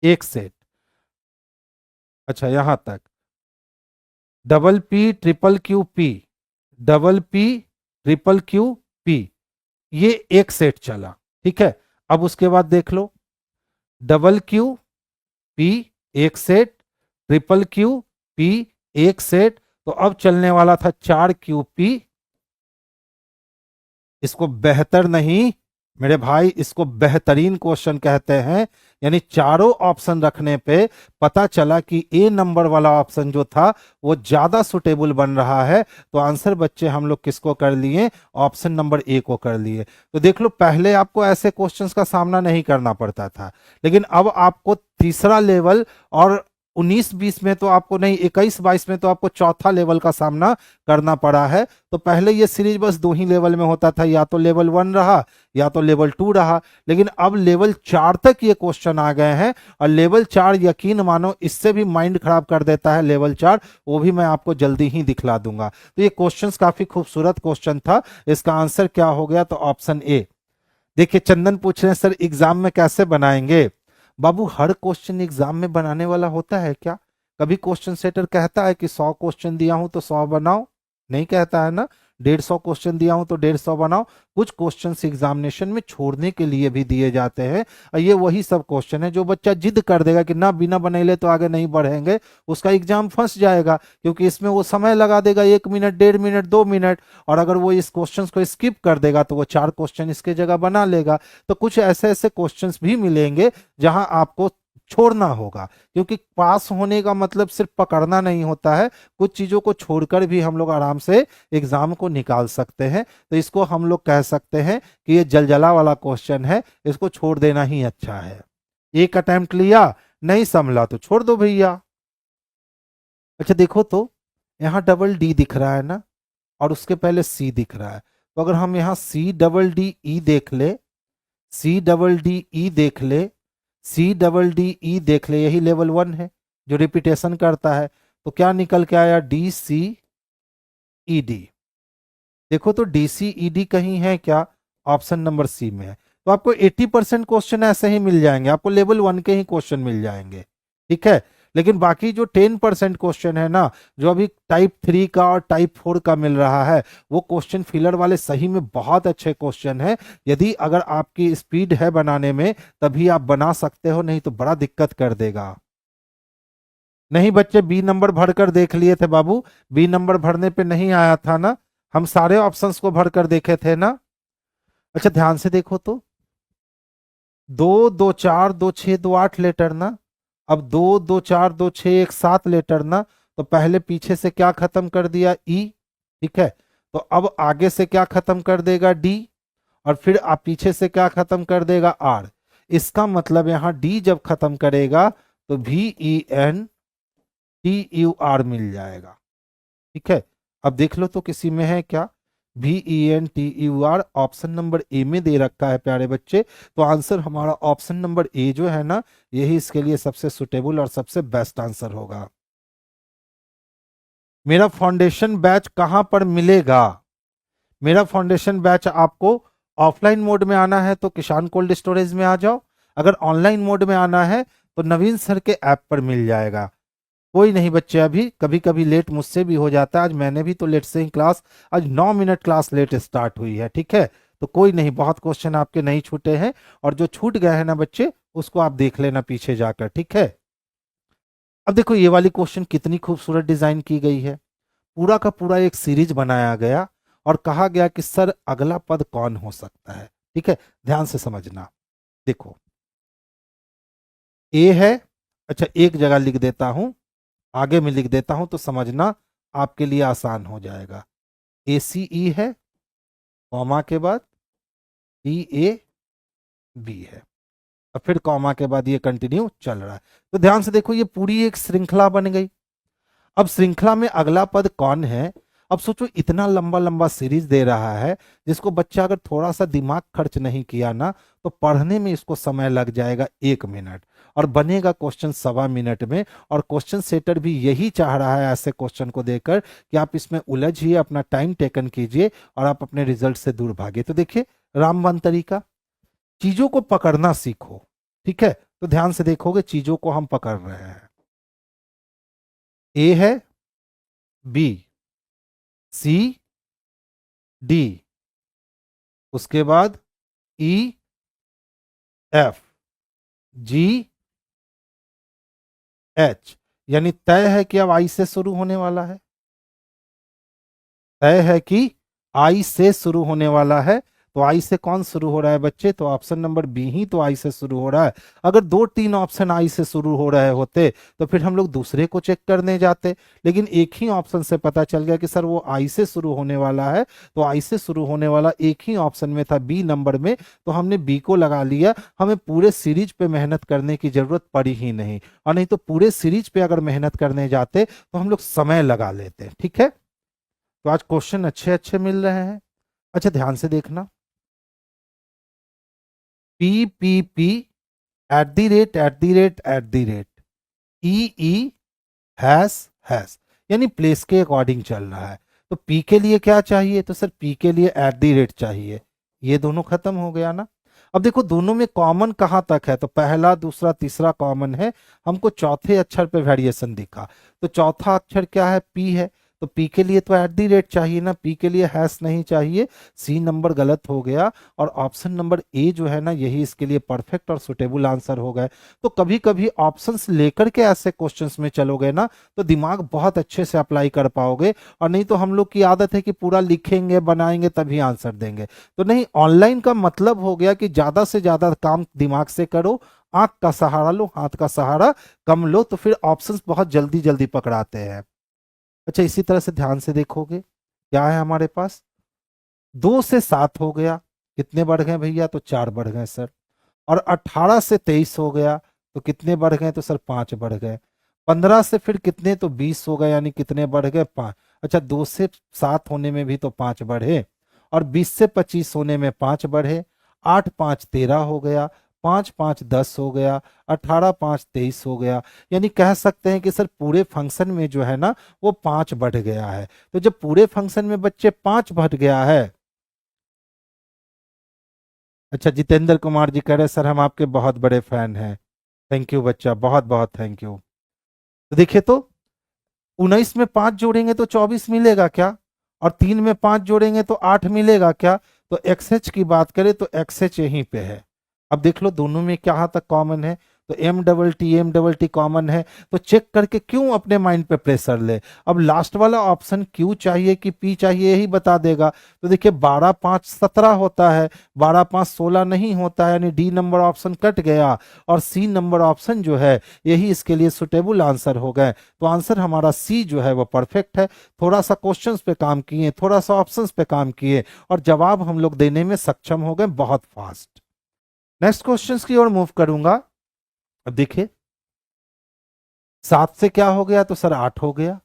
एक सेट। अच्छा, यहां तक P, P, ये एक सेट चला। ठीक है, अब उसके बाद देख लो, Q, P एक सेट, Q, P एक सेट। तो अब चलने वाला था 4Q, P। इसको बेहतर नहीं मेरे भाई, इसको बेहतरीन क्वेश्चन कहते हैं। यानी चारों ऑप्शन रखने पे पता चला कि ए नंबर वाला ऑप्शन जो था वो ज्यादा सुटेबल बन रहा है। तो आंसर बच्चे हम लोग किसको कर लिए? ऑप्शन नंबर ए को कर लिए। तो देख लो, पहले आपको ऐसे क्वेश्चंस का सामना नहीं करना पड़ता था, लेकिन अब आपको तीसरा लेवल, और 19-20 में तो आपको नहीं, 21-22 में तो आपको चौथा लेवल का सामना करना पड़ा है। तो पहले ये सीरीज बस दो ही लेवल में होता था, या तो लेवल 1 रहा या तो लेवल 2 रहा। लेकिन अब लेवल 4 तक ये क्वेश्चन आ गए हैं, और लेवल 4 यकीन मानो इससे भी माइंड खराब कर देता है लेवल 4। वो भी मैं आपको जल्दी ही दिखला दूंगा। तो ये क्वेश्चंस काफी खूबसूरत क्वेश्चन था। इसका आंसर क्या हो गया? तो ऑप्शन ए। देखिए, चंदन पूछ रहे हैं सर एग्जाम में कैसे बनाएंगे? बाबू, हर क्वेश्चन एग्जाम में बनाने वाला होता है क्या? कभी क्वेश्चन सेटर कहता है कि 100 क्वेश्चन दिया हूं तो 100 बनाओ? नहीं कहता है ना। 150 क्वेश्चन दिया हूं तो 150 बनाओ। कुछ क्वेश्चन एग्जामिनेशन में छोड़ने के लिए भी दिए जाते हैं, और ये वही सब क्वेश्चन है जो बच्चा जिद कर देगा कि ना बिना बनैले तो आगे नहीं बढ़ेंगे, उसका एग्जाम फंस जाएगा। क्योंकि इसमें वो समय लगा देगा 1 मिनट, 1.5 मिनट, 2 मिनट, और अगर वो इस क्वेश्चन को स्किप कर देगा तो वो 4 क्वेश्चन इसके जगह बना लेगा। तो कुछ ऐसे ऐसे क्वेश्चंस भी मिलेंगे जहां आपको छोड़ना होगा, क्योंकि पास होने का मतलब सिर्फ पकड़ना नहीं होता है। कुछ चीजों को छोड़कर भी हम लोग आराम से एग्जाम को निकाल सकते हैं। तो इसको हम लोग कह सकते हैं कि ये जलजला वाला क्वेश्चन है, इसको छोड़ देना ही अच्छा है। एक अटेम्प्ट लिया, नहीं संभला तो छोड़ दो भैया। अच्छा देखो तो, यहाँ D दिख रहा है ना, और उसके पहले C दिख रहा है। तो अगर हम यहाँ CDDE देख ले, CDDE देख ले, CDDE देख ले, यही लेवल 1 है जो रिपीटेशन करता है। तो क्या निकल के आया? DCED। देखो तो DCED कहीं है क्या? ऑप्शन नंबर सी में है। तो आपको 80% क्वेश्चन ऐसे ही मिल जाएंगे, आपको लेवल 1 के ही क्वेश्चन मिल जाएंगे, ठीक है। लेकिन बाकी जो 10% क्वेश्चन है ना, जो अभी टाइप 3 का और टाइप 4 का मिल रहा है, वो क्वेश्चन फिलर वाले सही में बहुत अच्छे क्वेश्चन है। यदि अगर आपकी स्पीड है बनाने में तभी आप बना सकते हो, नहीं तो बड़ा दिक्कत कर देगा। नहीं बच्चे, बी नंबर भरकर देख लिए थे बाबू, बी नंबर भरने पे नहीं आया था ना, हम सारे ऑप्शंस को भरकर देखे थे ना। अच्छा ध्यान से देखो तो, 2 2 4 2 6 2 8 लेटर ना, अब 2 2 4 2 6 1 7 लेटर ना, तो पहले पीछे से क्या खत्म कर दिया, ई, ठीक है। तो अब आगे से क्या खत्म कर देगा, डी, और फिर आप पीछे से क्या खत्म कर देगा, आर। इसका मतलब यहां डी जब खत्म करेगा तो VENTUR मिल जाएगा, ठीक है। अब देख लो तो किसी में है क्या, VENTUR ऑप्शन नंबर ए में दे रखा है प्यारे बच्चे। तो आंसर हमारा ऑप्शन नंबर ए जो है ना, यही इसके लिए सबसे सुटेबल और सबसे बेस्ट आंसर होगा। मेरा फाउंडेशन बैच कहां पर मिलेगा? मेरा फाउंडेशन बैच आपको ऑफलाइन मोड में आना है तो किसान कोल्ड स्टोरेज में आ जाओ, अगर ऑनलाइन मोड में आना है तो नवीन सर के ऐप पर मिल जाएगा। कोई नहीं बच्चे, अभी कभी कभी लेट मुझसे भी हो जाता है, आज मैंने भी तो लेट से ही क्लास, आज 9 मिनट क्लास लेट स्टार्ट हुई है, ठीक है। तो कोई नहीं, बहुत क्वेश्चन आपके नहीं छूटे हैं, और जो छूट गए हैं ना बच्चे उसको आप देख लेना पीछे जाकर, ठीक है। अब देखो ये वाली क्वेश्चन कितनी खूबसूरत डिजाइन की गई है, पूरा का पूरा एक सीरीज बनाया गया और कहा गया कि सर अगला पद कौन हो सकता है, ठीक है। ध्यान से समझना, देखो ए है, अच्छा एक जगह लिख देता हूं, आगे में लिख देता हूं तो समझना आपके लिए आसान हो जाएगा। ACE है, कॉमा के बाद DAB है, और फिर कॉमा के बाद ये कंटिन्यू चल रहा है। तो ध्यान से देखो, ये पूरी एक श्रृंखला बन गई। अब श्रृंखला में अगला पद कौन है? अब सोचो इतना लंबा लंबा सीरीज दे रहा है, जिसको बच्चा अगर थोड़ा सा दिमाग खर्च नहीं किया ना, तो पढ़ने में इसको समय लग जाएगा 1 मिनट, और बनेगा क्वेश्चन 1.25 मिनट में। और क्वेश्चन सेटर भी यही चाह रहा है ऐसे क्वेश्चन को देकर कि आप इसमें उलझिए, अपना टाइम टेकन कीजिए और आप अपने रिजल्ट से दूर भागे। तो देखिए रामबाण तरीका, चीजों को पकड़ना सीखो, ठीक है। तो ध्यान से देखोगे चीजों को हम पकड़ रहे हैं, ए है, बी, सी, डी, उसके बाद ई, एफ, जी, एच। यानी तय है कि अब आई से शुरू होने वाला है, तय है कि आई से शुरू होने वाला है। तो आई से कौन शुरू हो रहा है बच्चे? तो ऑप्शन नंबर बी ही तो आई से शुरू हो रहा है। अगर 2 3 ऑप्शन आई से शुरू हो रहे होते तो फिर हम लोग दूसरे को चेक करने जाते, लेकिन एक ही ऑप्शन से पता चल गया कि सर वो आई से शुरू होने वाला है। तो आई से शुरू होने वाला एक ही ऑप्शन में था, बी नंबर में, तो हमने बी को लगा लिया। हमें पूरे सीरीज पे मेहनत करने की जरूरत पड़ी ही नहीं, और नहीं तो पूरे सीरीज पे अगर मेहनत करने जाते तो हम लोग समय लगा लेते, ठीक है। तो आज क्वेश्चन अच्छे अच्छे मिल रहे हैं। अच्छा ध्यान से देखना, PPP @ EE हैश, यानी प्लेस के अकॉर्डिंग चल रहा है। तो P के लिए क्या चाहिए? तो सर P के लिए @ चाहिए। ये दोनों खत्म हो गया ना। अब देखो दोनों में कॉमन कहाँ तक है? तो पहला दूसरा तीसरा कॉमन है, हमको चौथे अक्षर पे वेरिएशन दिखा। तो चौथा अक्षर क्या है? P है। तो P के लिए तो @ चाहिए ना, P के लिए हैश नहीं चाहिए। C नंबर गलत हो गया, और ऑप्शन नंबर ए जो है ना, यही इसके लिए परफेक्ट और सुटेबल आंसर हो गए। तो कभी कभी ऑप्शंस लेकर के ऐसे क्वेश्चंस में चलोगे ना, तो दिमाग बहुत अच्छे से अप्लाई कर पाओगे। और नहीं तो हम लोग की आदत है कि पूरा लिखेंगे बनाएंगे तभी आंसर देंगे। तो नहीं, ऑनलाइन का मतलब हो गया कि ज्यादा से ज्यादा काम दिमाग से करो, आंख का सहारा लो, हाथ का सहारा कम लो, तो फिर ऑप्शंस बहुत जल्दी जल्दी पकड़ाते हैं। अच्छा इसी तरह से ध्यान से देखोगे, क्या है हमारे पास, 2 से 7 हो गया, कितने बढ़ गए भैया? तो 4 बढ़ गए सर। और 18 से 23 हो गया, तो कितने बढ़ गए? तो सर 5 बढ़ गए। 15 से फिर कितने? तो 20 हो गए, यानी कितने बढ़ गए? 5। अच्छा 2 से 7 होने में भी तो 5 बढ़े, और 20 से 25 होने में 5 बढ़े। 8 5 13 हो गया, 5 5 10 हो गया, 18 5 23 हो गया। यानी कह सकते हैं कि सर पूरे फंक्शन में जो है ना, वो 5 बढ़ गया है। तो जब पूरे फंक्शन में बच्चे 5 बढ़ गया है, अच्छा, जितेंद्र कुमार जी कह रहे सर हम आपके बहुत बड़े फैन हैं। थैंक यू बच्चा, बहुत बहुत थैंक यू। तो देखिए तो 19 में 5 जोड़ेंगे तो 24 मिलेगा क्या, और 3 में 5 जोड़ेंगे तो 8 मिलेगा क्या। तो एक्स एच की बात करें तो एक्स एच यहीं पे है। अब देख लो दोनों में कहाँ तक कॉमन है, तो एम डबल टी कॉमन है। तो चेक करके क्यों अपने माइंड पे प्रेशर ले। अब लास्ट वाला ऑप्शन क्यू चाहिए कि पी चाहिए यही बता देगा। तो देखिए 12 5 17 होता है, 12 5 16 नहीं होता है, यानी डी नंबर ऑप्शन कट गया, और सी नंबर ऑप्शन जो है यही इसके लिए सुटेबल आंसर हो गए। तो आंसर हमारा सी जो है वो परफेक्ट है। थोड़ा सा क्वेश्चंस पे काम किए, थोड़ा सा ऑप्शंस पे काम किए, और जवाब हम लोग देने में सक्षम हो गए बहुत फास्ट। नेक्स्ट क्वेश्चंस की ओर मूव करूंगा। अब देखिए 7 से क्या हो गया, तो सर 8 हो गया,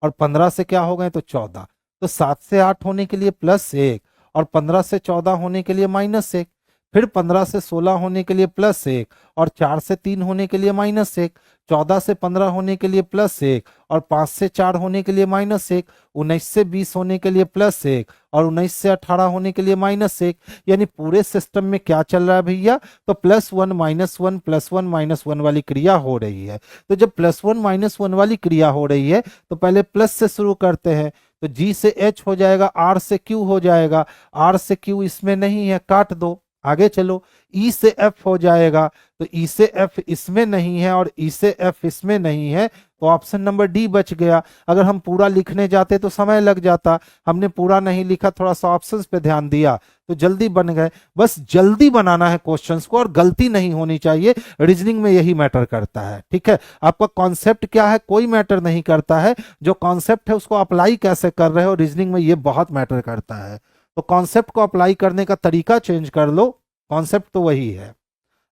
और 15 से क्या हो गए तो 14। तो 7 से 8 होने के लिए +1, और 15 से 14 होने के लिए -1, फिर 15 से 16 होने के लिए +1, और 4 से 3 होने के लिए -1, 14 से 15 होने के लिए +1, और 5 से 4 होने के लिए -1, 19 से 20 होने के लिए +1, और 19 से 18 होने के लिए -1। यानी पूरे सिस्टम में क्या चल रहा है भैया, तो +1 -1 +1 -1 वाली क्रिया हो रही है। तो जब +1 -1 वाली क्रिया हो रही है तो पहले प्लस से शुरू करते हैं। तो जी से एच हो जाएगा, आर से क्यू हो जाएगा, आर से क्यू इसमें नहीं है काट दो, आगे चलो। ई से एफ हो जाएगा, तो ई से एफ इसमें नहीं है और ई से एफ इसमें नहीं है, तो ऑप्शन नंबर डी बच गया। अगर हम पूरा लिखने जाते तो समय लग जाता, हमने पूरा नहीं लिखा, थोड़ा सा ऑप्शंस पे ध्यान दिया तो जल्दी बन गए। बस जल्दी बनाना है क्वेश्चंस को और गलती नहीं होनी चाहिए, रीजनिंग में यही मैटर करता है। ठीक है, आपका कॉन्सेप्ट क्या है कोई मैटर नहीं करता है, जो कॉन्सेप्ट है उसको अप्लाई कैसे कर रहे हो रीजनिंग में ये बहुत मैटर करता है। तो कॉन्सेप्ट को अप्लाई करने का तरीका चेंज कर लो, कॉन्सेप्ट तो वही है।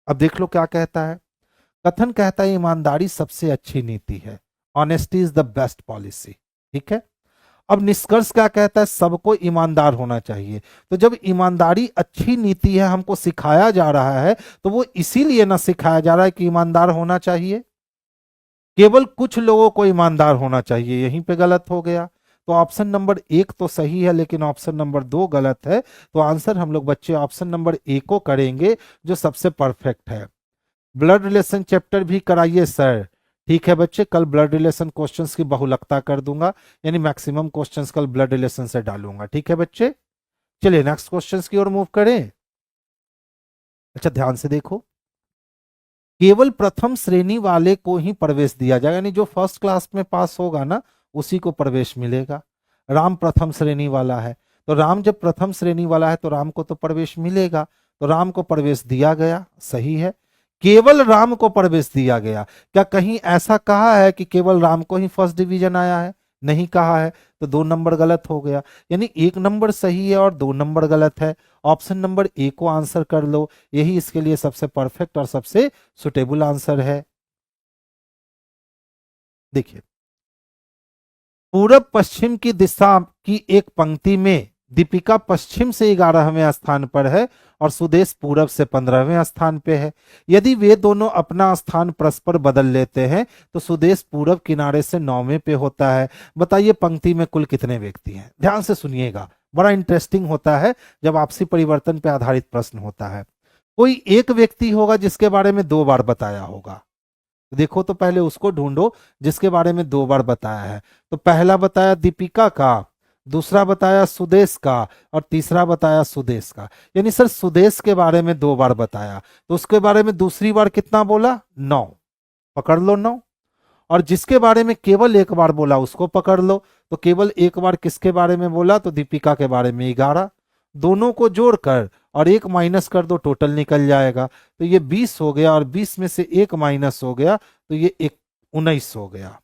अब देख लो क्या कहता है। कथन कहता है ईमानदारी सबसे अच्छी नीति है, honesty is the best policy. ठीक है, अब निष्कर्ष क्या कहता है, सबको ईमानदार होना चाहिए। तो जब ईमानदारी अच्छी नीति है, हमको सिखाया जा रहा है, तो वो इसीलिए ना सिखाया जा रहा है कि ईमानदार होना चाहिए, केवल कुछ लोगों को ईमानदार होना चाहिए, यहीं पे गलत हो गया। तो ऑप्शन नंबर 1 तो सही है, लेकिन ऑप्शन नंबर 2 गलत है। तो आंसर हम लोग बच्चे ऑप्शन नंबर ए को करेंगे, जो सबसे परफेक्ट है। ब्लड रिलेशन चैप्टर भी कराइए सर। ठीक है बच्चे, कल ब्लड रिलेशन क्वेश्चंस की बहुलकता कर दूंगा, यानी मैक्सिमम क्वेश्चंस कल ब्लड रिलेशन से डालूंगा। ठीक है बच्चे, चलिए नेक्स्ट क्वेश्चंस की ओर मूव करें। अच्छा ध्यान से देखो, केवल प्रथम श्रेणी वाले को ही प्रवेश दिया जाएगा, यानी जो फर्स्ट क्लास में पास होगा ना उसी को प्रवेश मिलेगा। राम प्रथम श्रेणी वाला है, तो राम जब प्रथम श्रेणी वाला है तो राम को तो प्रवेश मिलेगा, तो राम को प्रवेश दिया गया, सही है। केवल राम को प्रवेश दिया गया, क्या कहीं ऐसा कहा है कि केवल राम को ही फर्स्ट डिवीजन आया है, नहीं कहा है। तो 2 नंबर गलत हो गया, यानी 1 नंबर सही है और 2 नंबर गलत है। ऑप्शन नंबर ए को आंसर कर लो, यही इसके लिए सबसे परफेक्ट और सबसे सुटेबल आंसर है। देखिए पूरब पश्चिम की दिशा की एक पंक्ति में दीपिका पश्चिम से 11वें स्थान पर है और सुदेश पूरब से 15वें स्थान पे है। यदि वे दोनों अपना स्थान परस्पर बदल लेते हैं तो सुदेश पूरब किनारे से 9वें पे होता है। बताइए पंक्ति में कुल कितने व्यक्ति हैं, ध्यान से सुनिएगा, बड़ा इंटरेस्टिंग होता है जब आपसी परिवर्तन पर आधारित प्रश्न होता है। कोई एक व्यक्ति होगा जिसके बारे में 2 बार बताया होगा, देखो तो पहले उसको ढूंढो जिसके बारे में 2 बार बताया है। तो पहला बताया दीपिका का, दूसरा बताया सुदेश का, और तीसरा बताया सुदेश का। यानी सर सुदेश के बारे में 2 बार बताया, तो उसके बारे में दूसरी बार कितना बोला, 9, पकड़ लो 9। और जिसके बारे में केवल 1 बार बोला उसको पकड़ लो, तो केवल 1 बार किसके बारे में बोला, तो दीपिका के बारे में 11। दोनों को जोड़कर और 1 माइनस कर दो, टोटल निकल जाएगा। तो ये 20 हो गया, और 20 में से 1 माइनस हो गया तो ये 19 हो गया।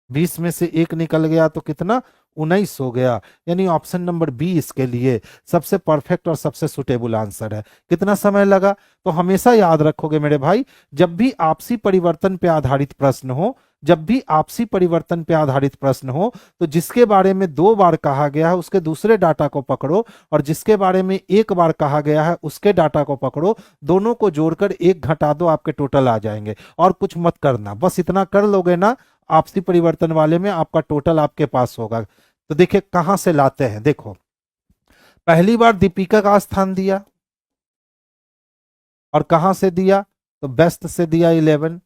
20 में से 1 निकल गया तो कितना, 19 हो गया। यानी ऑप्शन नंबर बी इसके लिए सबसे परफेक्ट और सबसे सुटेबल आंसर है। कितना समय लगा, तो हमेशा याद रखोगे मेरे भाई, जब भी आपसी परिवर्तन पे आधारित प्रश्न हो, जब भी आपसी परिवर्तन पे आधारित प्रश्न हो, तो जिसके बारे में 2 बार कहा गया है उसके दूसरे डाटा को पकड़ो, और जिसके बारे में 1 बार कहा गया है उसके डाटा को पकड़ो, दोनों को जोड़कर 1 घटा दो, आपके टोटल आ जाएंगे। और कुछ मत करना, बस इतना कर लोगे ना, आपसी परिवर्तन वाले में आपका टोटल आपके पास होगा। तो देखिए कहां से लाते हैं, देखो पहली बार दीपिका का स्थान दिया, और कहां से दिया, तो बेस्ट से दिया 11।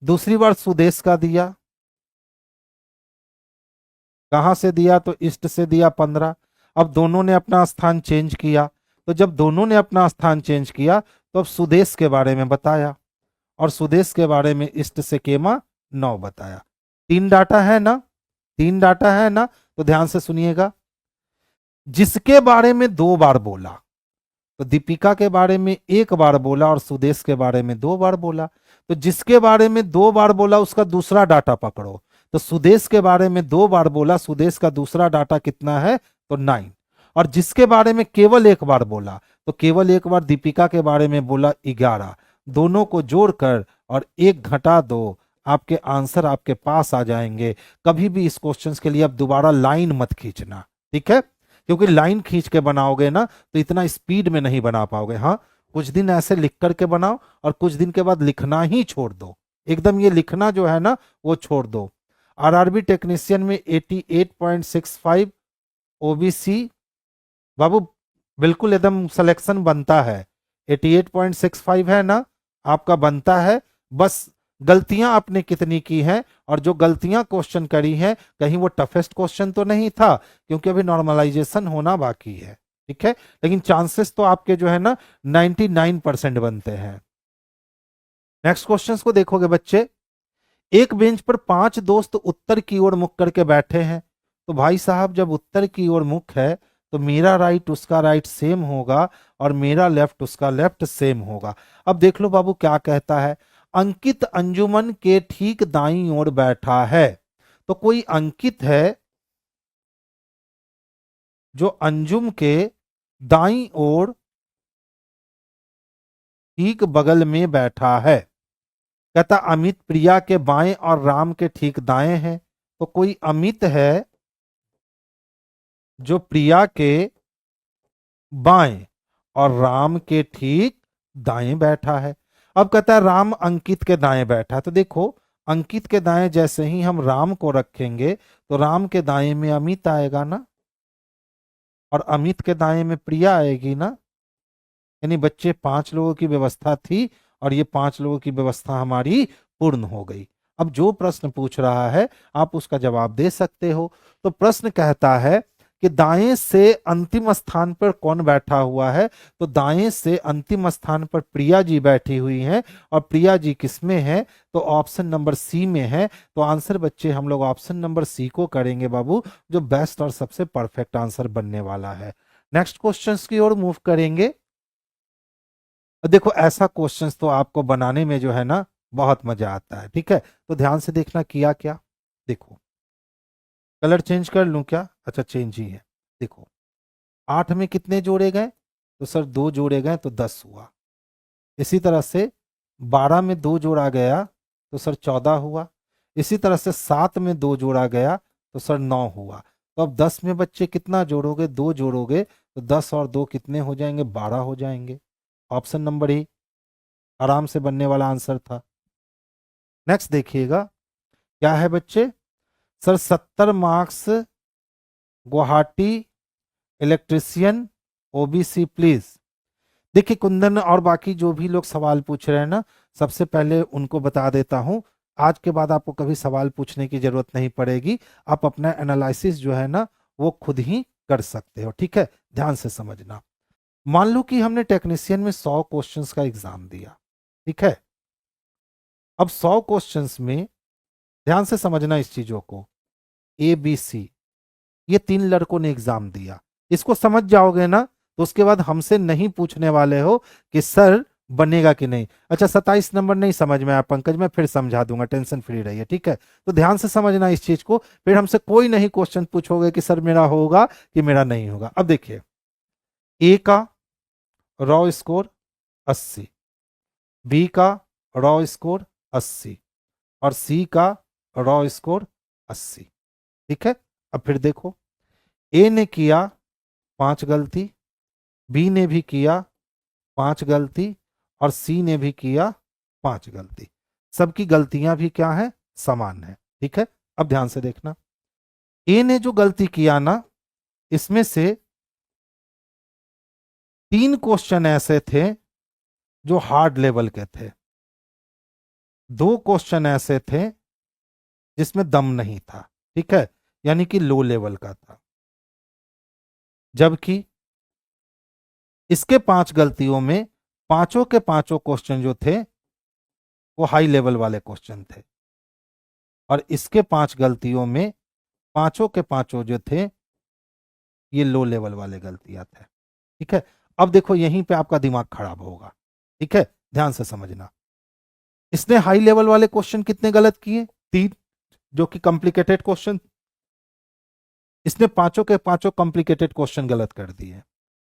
दूसरी बार सुदेश का दिया, कहां से दिया, तो ईस्ट से दिया 15। अब दोनों ने अपना स्थान चेंज किया, तो जब दोनों ने अपना स्थान चेंज किया तो अब सुदेश के बारे में बताया, और सुदेश के बारे में ईस्ट से केमा 9 बताया। 3 डाटा है ना, 3 डाटा है ना, तो ध्यान से सुनिएगा। जिसके बारे में 2 बार बोला, तो दीपिका के बारे में 1 बार बोला और सुदेश के बारे में 2 बार बोला, तो जिसके बारे में 2 बार बोला उसका दूसरा डाटा पकड़ो। तो सुदेश के बारे में 2 बार बोला, सुदेश का दूसरा डाटा कितना है, तो 9। और जिसके बारे में केवल 1 बार बोला, तो केवल 1 बार दीपिका के बारे में बोला 11। दोनों को जोड़कर और 1 घटा दो, आपके आंसर आपके पास आ जाएंगे। कभी भी इस क्वेश्चन के लिए आप दोबारा लाइन मत खींचना, ठीक है, क्योंकि लाइन खींच के बनाओगे ना तो इतना स्पीड में नहीं बना पाओगे। हाँ, कुछ दिन ऐसे लिख करके बनाओ और कुछ दिन के बाद लिखना ही छोड़ दो, एकदम ये लिखना जो है ना वो छोड़ दो। आरआरबी टेक्नीशियन में 88.65 ओबीसी, बाबू बिल्कुल एकदम सिलेक्शन बनता है। 88.65 है ना, आपका बनता है। बस गलतियां आपने कितनी की हैं, और जो गलतियां क्वेश्चन करी हैं कहीं वो टफेस्ट क्वेश्चन तो नहीं था, क्योंकि अभी नॉर्मलाइजेशन होना बाकी है, ठीक है, लेकिन चांसेस तो आपके जो है ना 99% बनते हैं। नेक्स्ट क्वेश्चन को देखोगे बच्चे, एक बेंच पर 5 दोस्त उत्तर की ओर मुख करके बैठे हैं। तो भाई साहब जब उत्तर की ओर मुख है तो मेरा राइट उसका राइट सेम होगा और मेरा लेफ्ट उसका लेफ्ट सेम होगा। अब देख लो बाबू क्या कहता है, अंकित अंजुमन के ठीक दाईं ओर बैठा है। तो कोई अंकित है जो अंजुम के दाईं ओर ठीक बगल में बैठा है। कहता अमित प्रिया के बाएं और राम के ठीक दाएं है। तो कोई अमित है जो प्रिया के बाएं और राम के ठीक दाएं बैठा है। अब कहता है राम अंकित के दाएं बैठा है। तो देखो अंकित के दाएं जैसे ही हम राम को रखेंगे तो राम के दाएं में अमित आएगा ना, और अमित के दाएं में प्रिया आएगी ना। यानी बच्चे 5 लोगों की व्यवस्था थी और ये 5 लोगों की व्यवस्था हमारी पूर्ण हो गई। अब जो प्रश्न पूछ रहा है आप उसका जवाब दे सकते हो। तो प्रश्न कहता है कि दाएं से अंतिम स्थान पर कौन बैठा हुआ है। तो दाएं से अंतिम स्थान पर प्रिया जी बैठी हुई हैं, और प्रिया जी किसमें है, तो ऑप्शन नंबर सी में है। तो आंसर बच्चे हम लोग ऑप्शन नंबर सी को करेंगे बाबू, जो बेस्ट और सबसे परफेक्ट आंसर बनने वाला है। नेक्स्ट क्वेश्चंस की ओर मूव करेंगे। देखो ऐसा क्वेश्चंस तो आपको बनाने में जो है ना बहुत मजा आता है, ठीक है, तो ध्यान से देखना किया क्या। देखो कलर चेंज कर लूं क्या, अच्छा चेंज ही है। देखो 8 में कितने जोड़े गए, तो सर 2 जोड़े गए तो 10 हुआ। इसी तरह से 12 में 2 जोड़ा गया तो सर 14 हुआ। इसी तरह से 7 में 2 जोड़ा गया तो सर 9 हुआ। तो अब 10 में बच्चे कितना जोड़ोगे, 2 जोड़ोगे तो 10 और 2 कितने हो जाएंगे, 12 हो जाएंगे। ऑप्शन नंबर ए आराम से बनने वाला आंसर था। नेक्स्ट देखिएगा क्या है बच्चे, sir 70 marks Guwahati electrician OBC please. देखिए कुंदन और बाकी जो भी लोग सवाल पूछ रहे हैं ना, सबसे पहले उनको बता देता हूं, आज के बाद आपको कभी सवाल पूछने की जरूरत नहीं पड़ेगी। आप अपना एनालिसिस जो है ना वो खुद ही कर सकते हो, ठीक है, ध्यान से समझना। मान लो कि हमने टेक्नीशियन में 100 क्वेश्चंस का एग्जाम दिया, ठीक है। अब 100 क्वेश्चंस में ध्यान से समझना इस चीजों को, ए बी सी, ये 3 लड़कों ने एग्जाम दिया। इसको समझ जाओगे ना तो उसके बाद हमसे नहीं पूछने वाले हो कि सर बनेगा कि नहीं। अच्छा 27 नंबर नहीं समझ में आया पंकज, मैं फिर समझा दूंगा, टेंशन फ्री रहिए, ठीक है। तो ध्यान से समझना इस चीज को, फिर हमसे कोई नहीं क्वेश्चन पूछोगे कि सर मेरा होगा कि मेरा नहीं होगा। अब देखिए ए का रॉ स्कोर 80, बी का रॉ स्कोर 80 और सी का रॉ स्कोर 80, ठीक है। अब फिर देखो ए ने किया 5 गलती, बी ने भी किया 5 गलती और सी ने भी किया 5 गलती। सबकी गलतियां भी क्या है, समान है, ठीक है। अब ध्यान से देखना, ए ने जो गलती किया ना इसमें से 3 क्वेश्चन ऐसे थे जो हार्ड लेवल के थे, 2 क्वेश्चन ऐसे थे जिसमें दम नहीं था, ठीक है, यानी कि लो लेवल का था। जबकि इसके 5 गलतियों में पांचों के पांचों क्वेश्चन जो थे वो हाई लेवल वाले क्वेश्चन थे, और इसके 5 गलतियों में पांचों के पांचों जो थे ये लो लेवल वाले गलतियां थे, ठीक है। अब देखो यहीं पे आपका दिमाग खराब होगा, ठीक है, ध्यान से समझना। इसने हाई लेवल वाले क्वेश्चन कितने गलत किए? 3, जो कि कॉम्प्लिकेटेड क्वेश्चन। इसने पांचों के पांचों कॉम्प्लिकेटेड क्वेश्चन गलत कर दिए।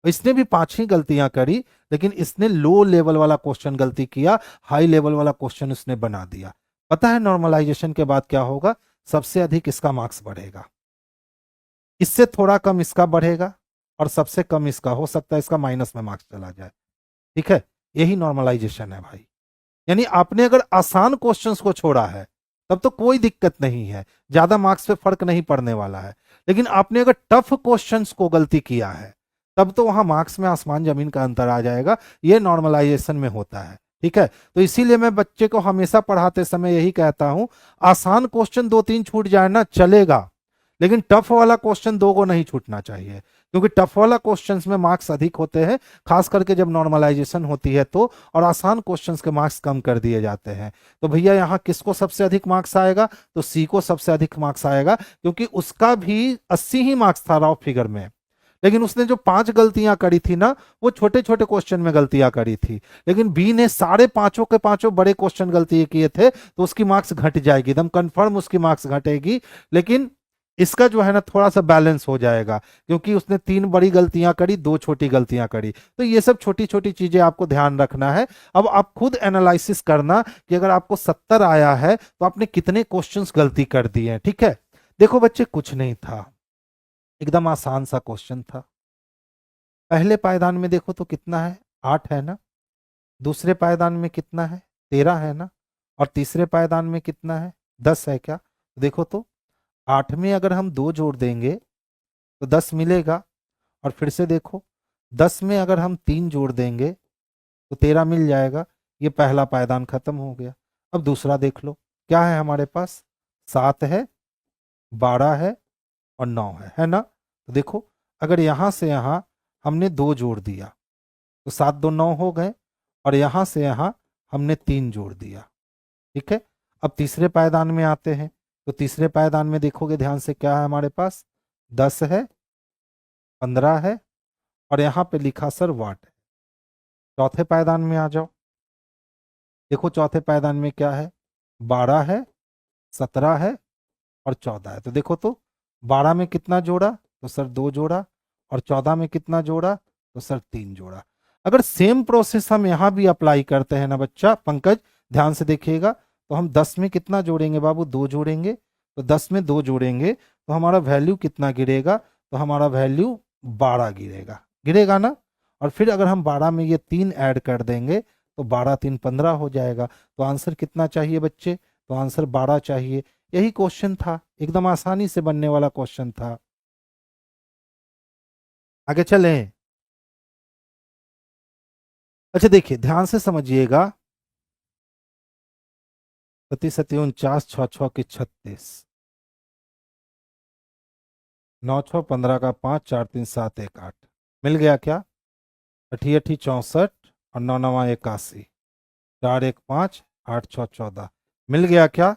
इसने भी 5 ही गलतियां करी, लेकिन इसने लो लेवल वाला क्वेश्चन गलती किया, हाई लेवल वाला क्वेश्चन उसने बना दिया। पता है नॉर्मलाइजेशन के बाद क्या होगा? सबसे अधिक इसका मार्क्स बढ़ेगा, इससे थोड़ा कम इसका बढ़ेगा, और सबसे कम इसका, हो सकता है इसका माइनस में मार्क्स चला जाए, ठीक है। यही नॉर्मलाइजेशन है भाई। यानी आपने अगर आसान क्वेश्चंस को छोड़ा है तब तो कोई दिक्कत नहीं है, ज्यादा मार्क्स पे फर्क नहीं पड़ने वाला है। लेकिन आपने अगर टफ क्वेश्चंस को गलती किया है तब तो वहां मार्क्स में आसमान जमीन का अंतर आ जाएगा। ये नॉर्मलाइजेशन में होता है, ठीक है। तो इसीलिए मैं बच्चे को हमेशा पढ़ाते समय यही कहता हूं, आसान क्वेश्चन 2-3 छूट जाए ना चलेगा, लेकिन टफ वाला क्वेश्चन 2 को नहीं छूटना चाहिए, क्योंकि टफ वाला क्वेश्चंस में मार्क्स अधिक होते हैं, खास करके जब नॉर्मलाइजेशन होती है तो, और आसान क्वेश्चंस के मार्क्स कम कर दिए जाते हैं। तो भैया यहाँ किसको सबसे अधिक मार्क्स आएगा? तो सी को सबसे अधिक मार्क्स आएगा, क्योंकि उसका भी 80 ही मार्क्स था रॉ फिगर में, लेकिन उसने जो 5 गलतियां करी थी ना, वो छोटे छोटे क्वेश्चन में गलतियां करी थी। लेकिन बी ने सारे पांचों के पांचों बड़े क्वेश्चन गलती किए थे, तो उसकी मार्क्स घट जाएगी, एकदम कंफर्म उसकी मार्क्स घटेगी। लेकिन इसका जो है ना थोड़ा सा बैलेंस हो जाएगा, क्योंकि उसने 3 बड़ी गलतियां करी, 2 छोटी गलतियां करी। तो ये सब छोटी छोटी चीजें आपको ध्यान रखना है। अब आप खुद एनालिसिस करना कि अगर आपको 70 आया है तो आपने कितने क्वेश्चंस गलती कर दिए हैं, ठीक है। देखो बच्चे, कुछ नहीं था, एकदम आसान सा क्वेश्चन था। पहले पायदान में देखो तो कितना है? 8 है ना। दूसरे पायदान में कितना है? 13 है ना। और तीसरे पायदान में कितना है? 10 है क्या? देखो तो 8 में अगर हम 2 जोड़ देंगे तो 10 मिलेगा, और फिर से देखो 10 में अगर हम 3 जोड़ देंगे तो 13 मिल जाएगा। ये पहला पायदान खत्म हो गया। अब दूसरा देख लो, क्या है हमारे पास? 7 है, 12 है और 9 है ना। तो देखो, अगर यहां से यहां हमने 2 जोड़ दिया तो 7 2 9 हो गए, और यहां से यहां हमने 3 जोड़ दिया, ठीक है। अब तीसरे पायदान में आते हैं, तो तीसरे पायदान में देखोगे ध्यान से, क्या है हमारे पास? 10 है, 15 है, और यहां पे लिखा सर वाट है। चौथे पायदान में आ जाओ, देखो चौथे पायदान में क्या है? 12 है, 17 है और 14 है। तो देखो तो 12 में कितना जोड़ा? तो सर 2 जोड़ा। और 14 में कितना जोड़ा? तो सर 3 जोड़ा। अगर सेम प्रोसेस हम यहां भी अप्लाई करते हैं ना बच्चा पंकज, ध्यान से देखिएगा, तो हम 10 में कितना जोड़ेंगे बाबू? 2 जोड़ेंगे। तो 10 में 2 जोड़ेंगे तो हमारा वैल्यू कितना गिरेगा? तो हमारा वैल्यू 12 गिरेगा, गिरेगा ना। और फिर अगर हम 12 में ये 3 ऐड कर देंगे तो 12 3 15 हो जाएगा। तो आंसर कितना चाहिए बच्चे? तो आंसर 12 चाहिए। यही क्वेश्चन था, एकदम आसानी से बनने वाला क्वेश्चन था। आगे चलें। अच्छा देखिए, ध्यान से समझिएगा। 37 49 6 6 की 36, 9 6 15 का 5 4 3 7 1 8, मिल गया क्या? 8 8 64 और 9 9 81, 4 1 5 8 6 14, मिल गया क्या?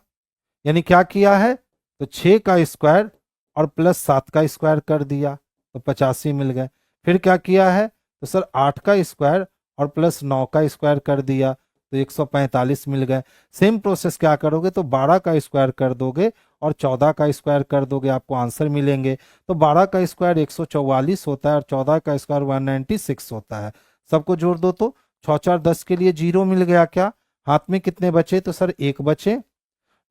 यानी क्या किया है? तो 6 का स्क्वायर और प्लस 7 का स्क्वायर कर दिया तो 85 मिल गए। फिर क्या किया है? तो सर 8 का स्क्वायर और प्लस 9 का स्क्वायर कर दिया तो 145 मिल गए। सेम प्रोसेस क्या करोगे? तो 12 का स्क्वायर कर दोगे और 14 का स्क्वायर कर दोगे, आपको आंसर मिलेंगे। तो 12 का स्क्वायर 144 होता है और 14 का स्क्वायर 196 होता है। सबको जोड़ दो तो 6 4 10 के लिए 0 मिल गया क्या? हाथ में कितने बचे? तो सर 1 बचे।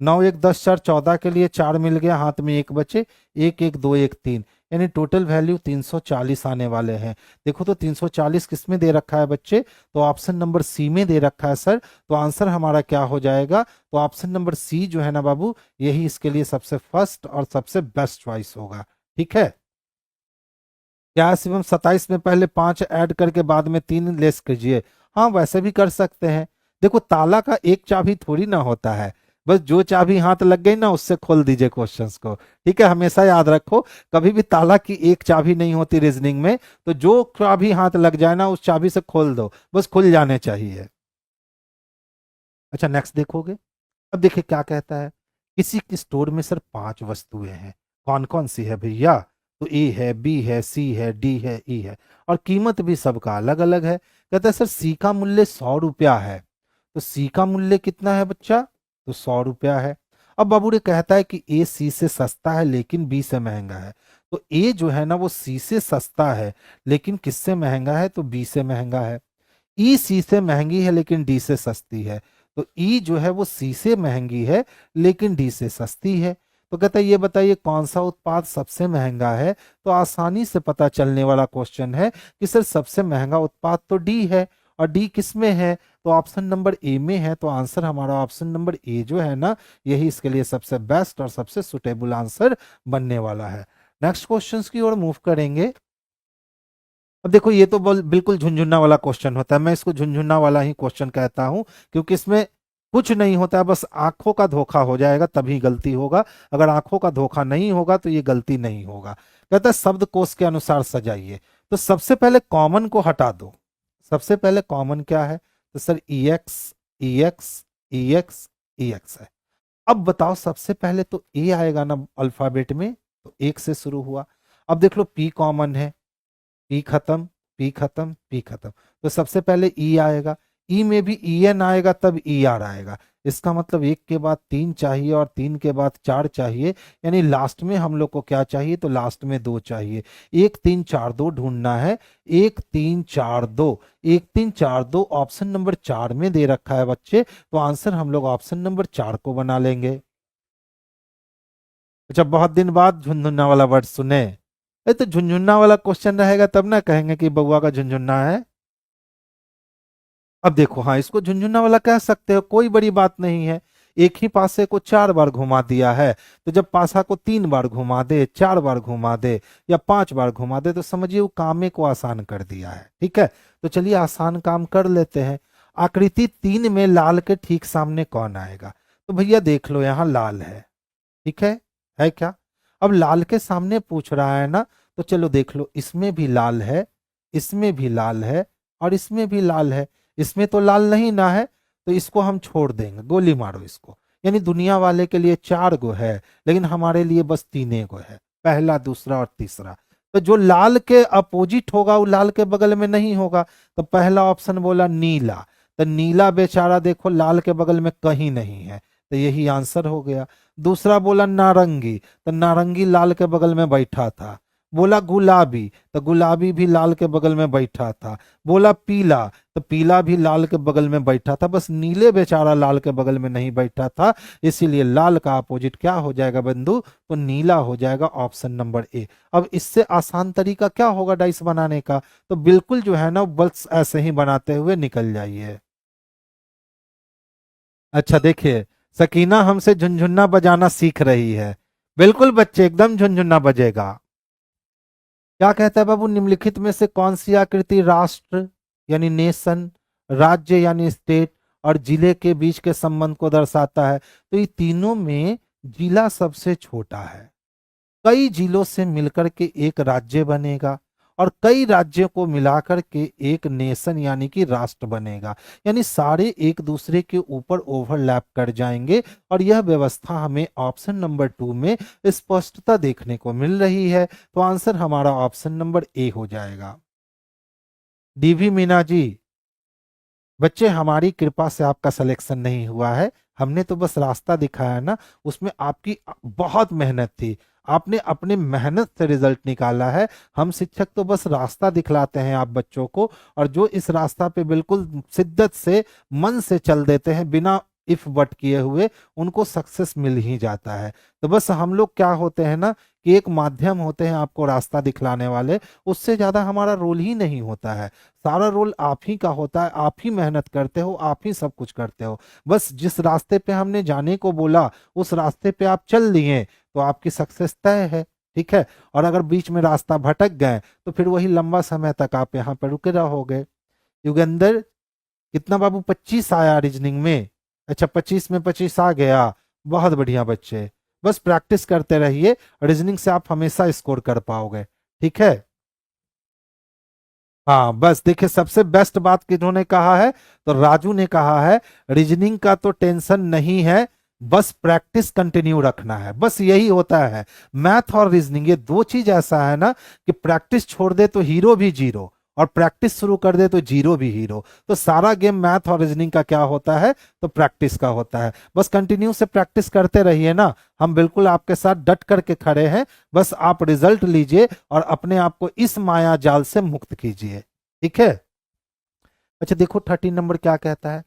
9 1 10 4 14 के लिए 4 मिल गया, हाथ में 1 बचे। 1 1 2 1 3, यानी टोटल वैल्यू 340 आने वाले हैं। देखो तो 340 किस में दे रखा है बच्चे? तो ऑप्शन नंबर सी में दे रखा है सर। तो आंसर हमारा क्या हो जाएगा? तो ऑप्शन नंबर सी जो है ना बाबू, यही इसके लिए सबसे फर्स्ट और सबसे बेस्ट चॉइस होगा, ठीक है। क्या शिवम 27 में पहले 5 ऐड करके बाद में 3 लेस कीजिए? हाँ वैसे भी कर सकते हैं। देखो ताला का एक चाबी थोड़ी ना होता है, बस जो चाबी हाथ लग गई ना उससे खोल दीजिए क्वेश्चंस को। ठीक है, हमेशा याद रखो, कभी भी ताला की एक चाबी नहीं होती रीजनिंग में, तो जो चाबी हाथ लग जाए ना उस चाबी से खोल दो, बस खुल जाने चाहिए। अच्छा नेक्स्ट देखोगे, अब देखिए क्या कहता है। किसी के स्टोर में सर 5 वस्तुएं हैं, कौन कौन सी है भैया? तो ए है, बी है, सी है, डी है, ई है, और कीमत भी सबका अलग अलग है। कहता है सर सी का मूल्य 100 रुपया है, तो सी का मूल्य कितना है बच्चा? तो 100 रुपया है। अब बाबू ने कहता है कि ए सी से सस्ता है लेकिन बी से महंगा है। तो ए जो है ना वो सी से सस्ता है, लेकिन किससे महंगा है? तो बी से महंगा है। ई सी से महंगी है लेकिन डी से सस्ती है, तो ई जो है वो सी से महंगी है लेकिन डी से सस्ती है। तो कहता है ये बताइए कौन सा उत्पाद सबसे महंगा है? तो आसानी से पता चलने वाला क्वेश्चन है कि सर सबसे महंगा उत्पाद तो डी है, और डी किस में है? तो ऑप्शन नंबर ए में है। तो आंसर हमारा ऑप्शन नंबर ए जो है ना, यही इसके लिए सबसे बेस्ट और सबसे सुटेबल आंसर बनने वाला है। नेक्स्ट क्वेश्चंस की ओर मूव करेंगे। अब देखो ये तो बिल्कुल झुंझुना वाला क्वेश्चन होता है, मैं इसको झुंझुना वाला ही क्वेश्चन कहता हूं, क्योंकि इसमें कुछ नहीं होता है, बस आंखों का धोखा हो जाएगा तभी गलती होगा, अगर आंखों का धोखा नहीं होगा तो ये गलती नहीं होगा। कहता है शब्दकोश के अनुसार सजाइए। तो सबसे पहले कॉमन को हटा दो। सबसे पहले कॉमन क्या है? तो सर ई एक्स, ई एक्स, ई एक्स, ई एक्स है। अब बताओ सबसे पहले तो ए आएगा ना अल्फाबेट में, तो एक से शुरू हुआ। अब देख लो पी कॉमन है, पी खत्म, पी खत्म, पी खत्म, तो सबसे पहले ई आएगा। ई में भी ई एन आएगा तब ई आर आएगा। इसका मतलब एक के बाद तीन चाहिए और तीन के बाद चार चाहिए, यानी लास्ट में हम लोग को क्या चाहिए? तो लास्ट में दो चाहिए। एक तीन चार दो ढूंढना है। एक तीन चार दो, एक तीन चार दो ऑप्शन नंबर 4 में दे रखा है बच्चे, तो आंसर हम लोग ऑप्शन नंबर 4 को बना लेंगे। अच्छा बहुत दिन बाद झुनझुना वाला वर्ड सुने। तो झुनझुना वाला क्वेश्चन रहेगा तब ना कहेंगे कि बउआ का झुनझुना है। अब देखो हाँ इसको झुनझुना वाला कह सकते हो, कोई बड़ी बात नहीं है। एक ही पासे को 4 बार घुमा दिया है, तो जब पासा को 3 बार घुमा दे, 4 बार घुमा दे या 5 बार घुमा दे, तो समझिए वो कामे को आसान कर दिया है। ठीक है, तो चलिए आसान काम कर लेते हैं। आकृति 3 में लाल के ठीक सामने कौन आएगा? तो भैया देख लो यहाँ लाल है। ठीक है क्या? अब लाल के सामने पूछ रहा है ना, तो चलो देख लो इसमें भी लाल है, इसमें भी लाल है, और इसमें भी लाल है। इसमें तो लाल नहीं ना है, तो इसको हम छोड़ देंगे, गोली मारो इसको। यानी दुनिया वाले के लिए 4 गो है, लेकिन हमारे लिए बस 3 गो है, पहला दूसरा और तीसरा। तो जो लाल के अपोजिट होगा वो लाल के बगल में नहीं होगा। तो पहला ऑप्शन बोला नीला, तो नीला बेचारा देखो लाल के बगल में कहीं नहीं है, तो यही आंसर हो गया। दूसरा बोला नारंगी, तो नारंगी लाल के बगल में बैठा था। बोला गुलाबी, तो गुलाबी भी लाल के बगल में बैठा था। बोला पीला, तो पीला भी लाल के बगल में बैठा था, बस नीले बेचारा लाल के बगल में नहीं बैठा था। इसीलिए लाल का अपोजिट क्या हो जाएगा बंधु? तो नीला हो जाएगा, ऑप्शन नंबर ए। अब इससे आसान तरीका क्या होगा डाइस बनाने का? तो बिल्कुल जो है ना बस ऐसे ही बनाते हुए निकल जाइए। अच्छा देखिए, सकीना हमसे झुनझुना बजाना सीख रही है। बिल्कुल बच्चे एकदम झुनझुना बजेगा। क्या कहता है बाबू? निम्नलिखित में से कौन सी आकृति राष्ट्र यानी नेशन, राज्य यानी स्टेट, और जिले के बीच के संबंध को दर्शाता है? तो ये तीनों में जिला सबसे छोटा है। कई जिलों से मिलकर के एक राज्य बनेगा, और कई राज्यों को मिलाकर के एक नेशन यानी कि राष्ट्र बनेगा। यानी सारे एक दूसरे के ऊपर ओवरलैप कर जाएंगे, और यह व्यवस्था हमें ऑप्शन नंबर 2 में स्पष्टता देखने को मिल रही है। तो आंसर हमारा ऑप्शन नंबर ए हो जाएगा। डीवी मीना जी, बच्चे हमारी कृपा से आपका सिलेक्शन नहीं हुआ है, हमने तो बस रास्ता दिखाया ना, उसमें आपकी बहुत मेहनत थी, आपने अपने मेहनत से रिजल्ट निकाला है। हम शिक्षक तो बस रास्ता दिखलाते हैं आप बच्चों को, और जो इस रास्ता पे बिल्कुल शिद्दत से मन से चल देते हैं बिना इफ बट किए हुए, उनको सक्सेस मिल ही जाता है। तो बस हम लोग क्या होते हैं ना कि एक माध्यम होते हैं आपको रास्ता दिखलाने वाले, उससे ज्यादा हमारा रोल ही नहीं होता है। सारा रोल आप ही का होता है, आप ही मेहनत करते हो, आप ही सब कुछ करते हो। बस जिस रास्ते पे हमने जाने को बोला उस रास्ते पे आप चल लिए तो आपकी सक्सेस तय है। ठीक है, और अगर बीच में रास्ता भटक गए तो फिर वही लंबा समय तक आप यहाँ पर रुके रहोगे। युगेंद्र कितना बाबू 25 आया रीजनिंग में। अच्छा 25 में 25 आ गया, बहुत बढ़िया बच्चे। बस प्रैक्टिस करते रहिए, रीजनिंग से आप हमेशा स्कोर कर पाओगे। ठीक है, हाँ बस देखिए सबसे बेस्ट बात किन्होंने कहा है, तो राजू ने कहा है रीजनिंग का तो टेंशन नहीं है, बस प्रैक्टिस कंटिन्यू रखना है, बस यही होता है। मैथ और रीजनिंग ये दो चीज ऐसा है ना कि प्रैक्टिस छोड़ दे तो हीरो भी जीरो, और प्रैक्टिस शुरू कर दे तो जीरो भी हीरो। तो सारा गेम मैथ और रीजनिंग का क्या होता है, तो प्रैक्टिस का होता है। बस कंटिन्यू से प्रैक्टिस करते रहिए ना, हम बिल्कुल आपके साथ डट करके खड़े हैं। बस आप रिजल्ट लीजिए और अपने आप को इस माया जाल से मुक्त कीजिए। ठीक है। अच्छा देखो 13 नंबर क्या कहता है,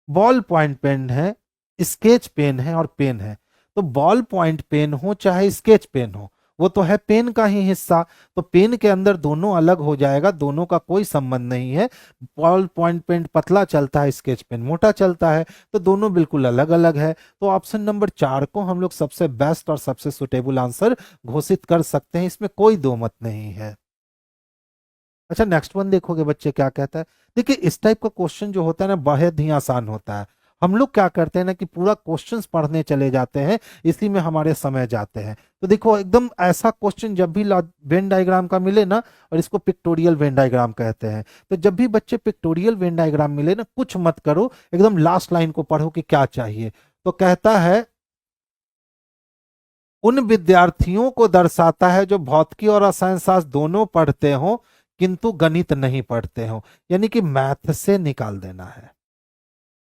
बॉल पॉइंट पेन है, स्केच पेन है और पेन है। तो बॉल पॉइंट पेन हो चाहे स्केच पेन हो, वो तो है पेन का ही हिस्सा। तो पेन के अंदर दोनों अलग हो जाएगा, दोनों का कोई संबंध नहीं है। बॉल पॉइंट पेन पतला चलता है, स्केच पेन मोटा चलता है, तो दोनों बिल्कुल अलग अलग है। तो ऑप्शन नंबर 4 को हम लोग सबसे बेस्ट और सबसे सुटेबल आंसर घोषित कर सकते हैं, इसमें कोई दो मत नहीं है। अच्छा नेक्स्ट वन देखोगे बच्चे क्या कहता है। देखिए इस टाइप का क्वेश्चन जो होता है ना बेहद ही आसान होता है। हम लोग क्या करते हैं ना कि पूरा क्वेश्चंस पढ़ने चले जाते हैं, इसी में हमारे समय जाते हैं। तो देखो एकदम ऐसा क्वेश्चन जब भी वेन डायग्राम का मिले ना, और इसको पिक्टोरियल वेन डायग्राम कहते हैं, तो जब भी बच्चे पिक्टोरियल वेन डायग्राम मिले ना, कुछ मत करो, एकदम लास्ट लाइन को पढ़ो कि क्या चाहिए। तो कहता है उन विद्यार्थियों को दर्शाता है जो भौतिकी और रसायन शास्त्र दोनों पढ़ते हो किंतु गणित नहीं पढ़ते हो, यानी कि मैथ से निकाल देना है।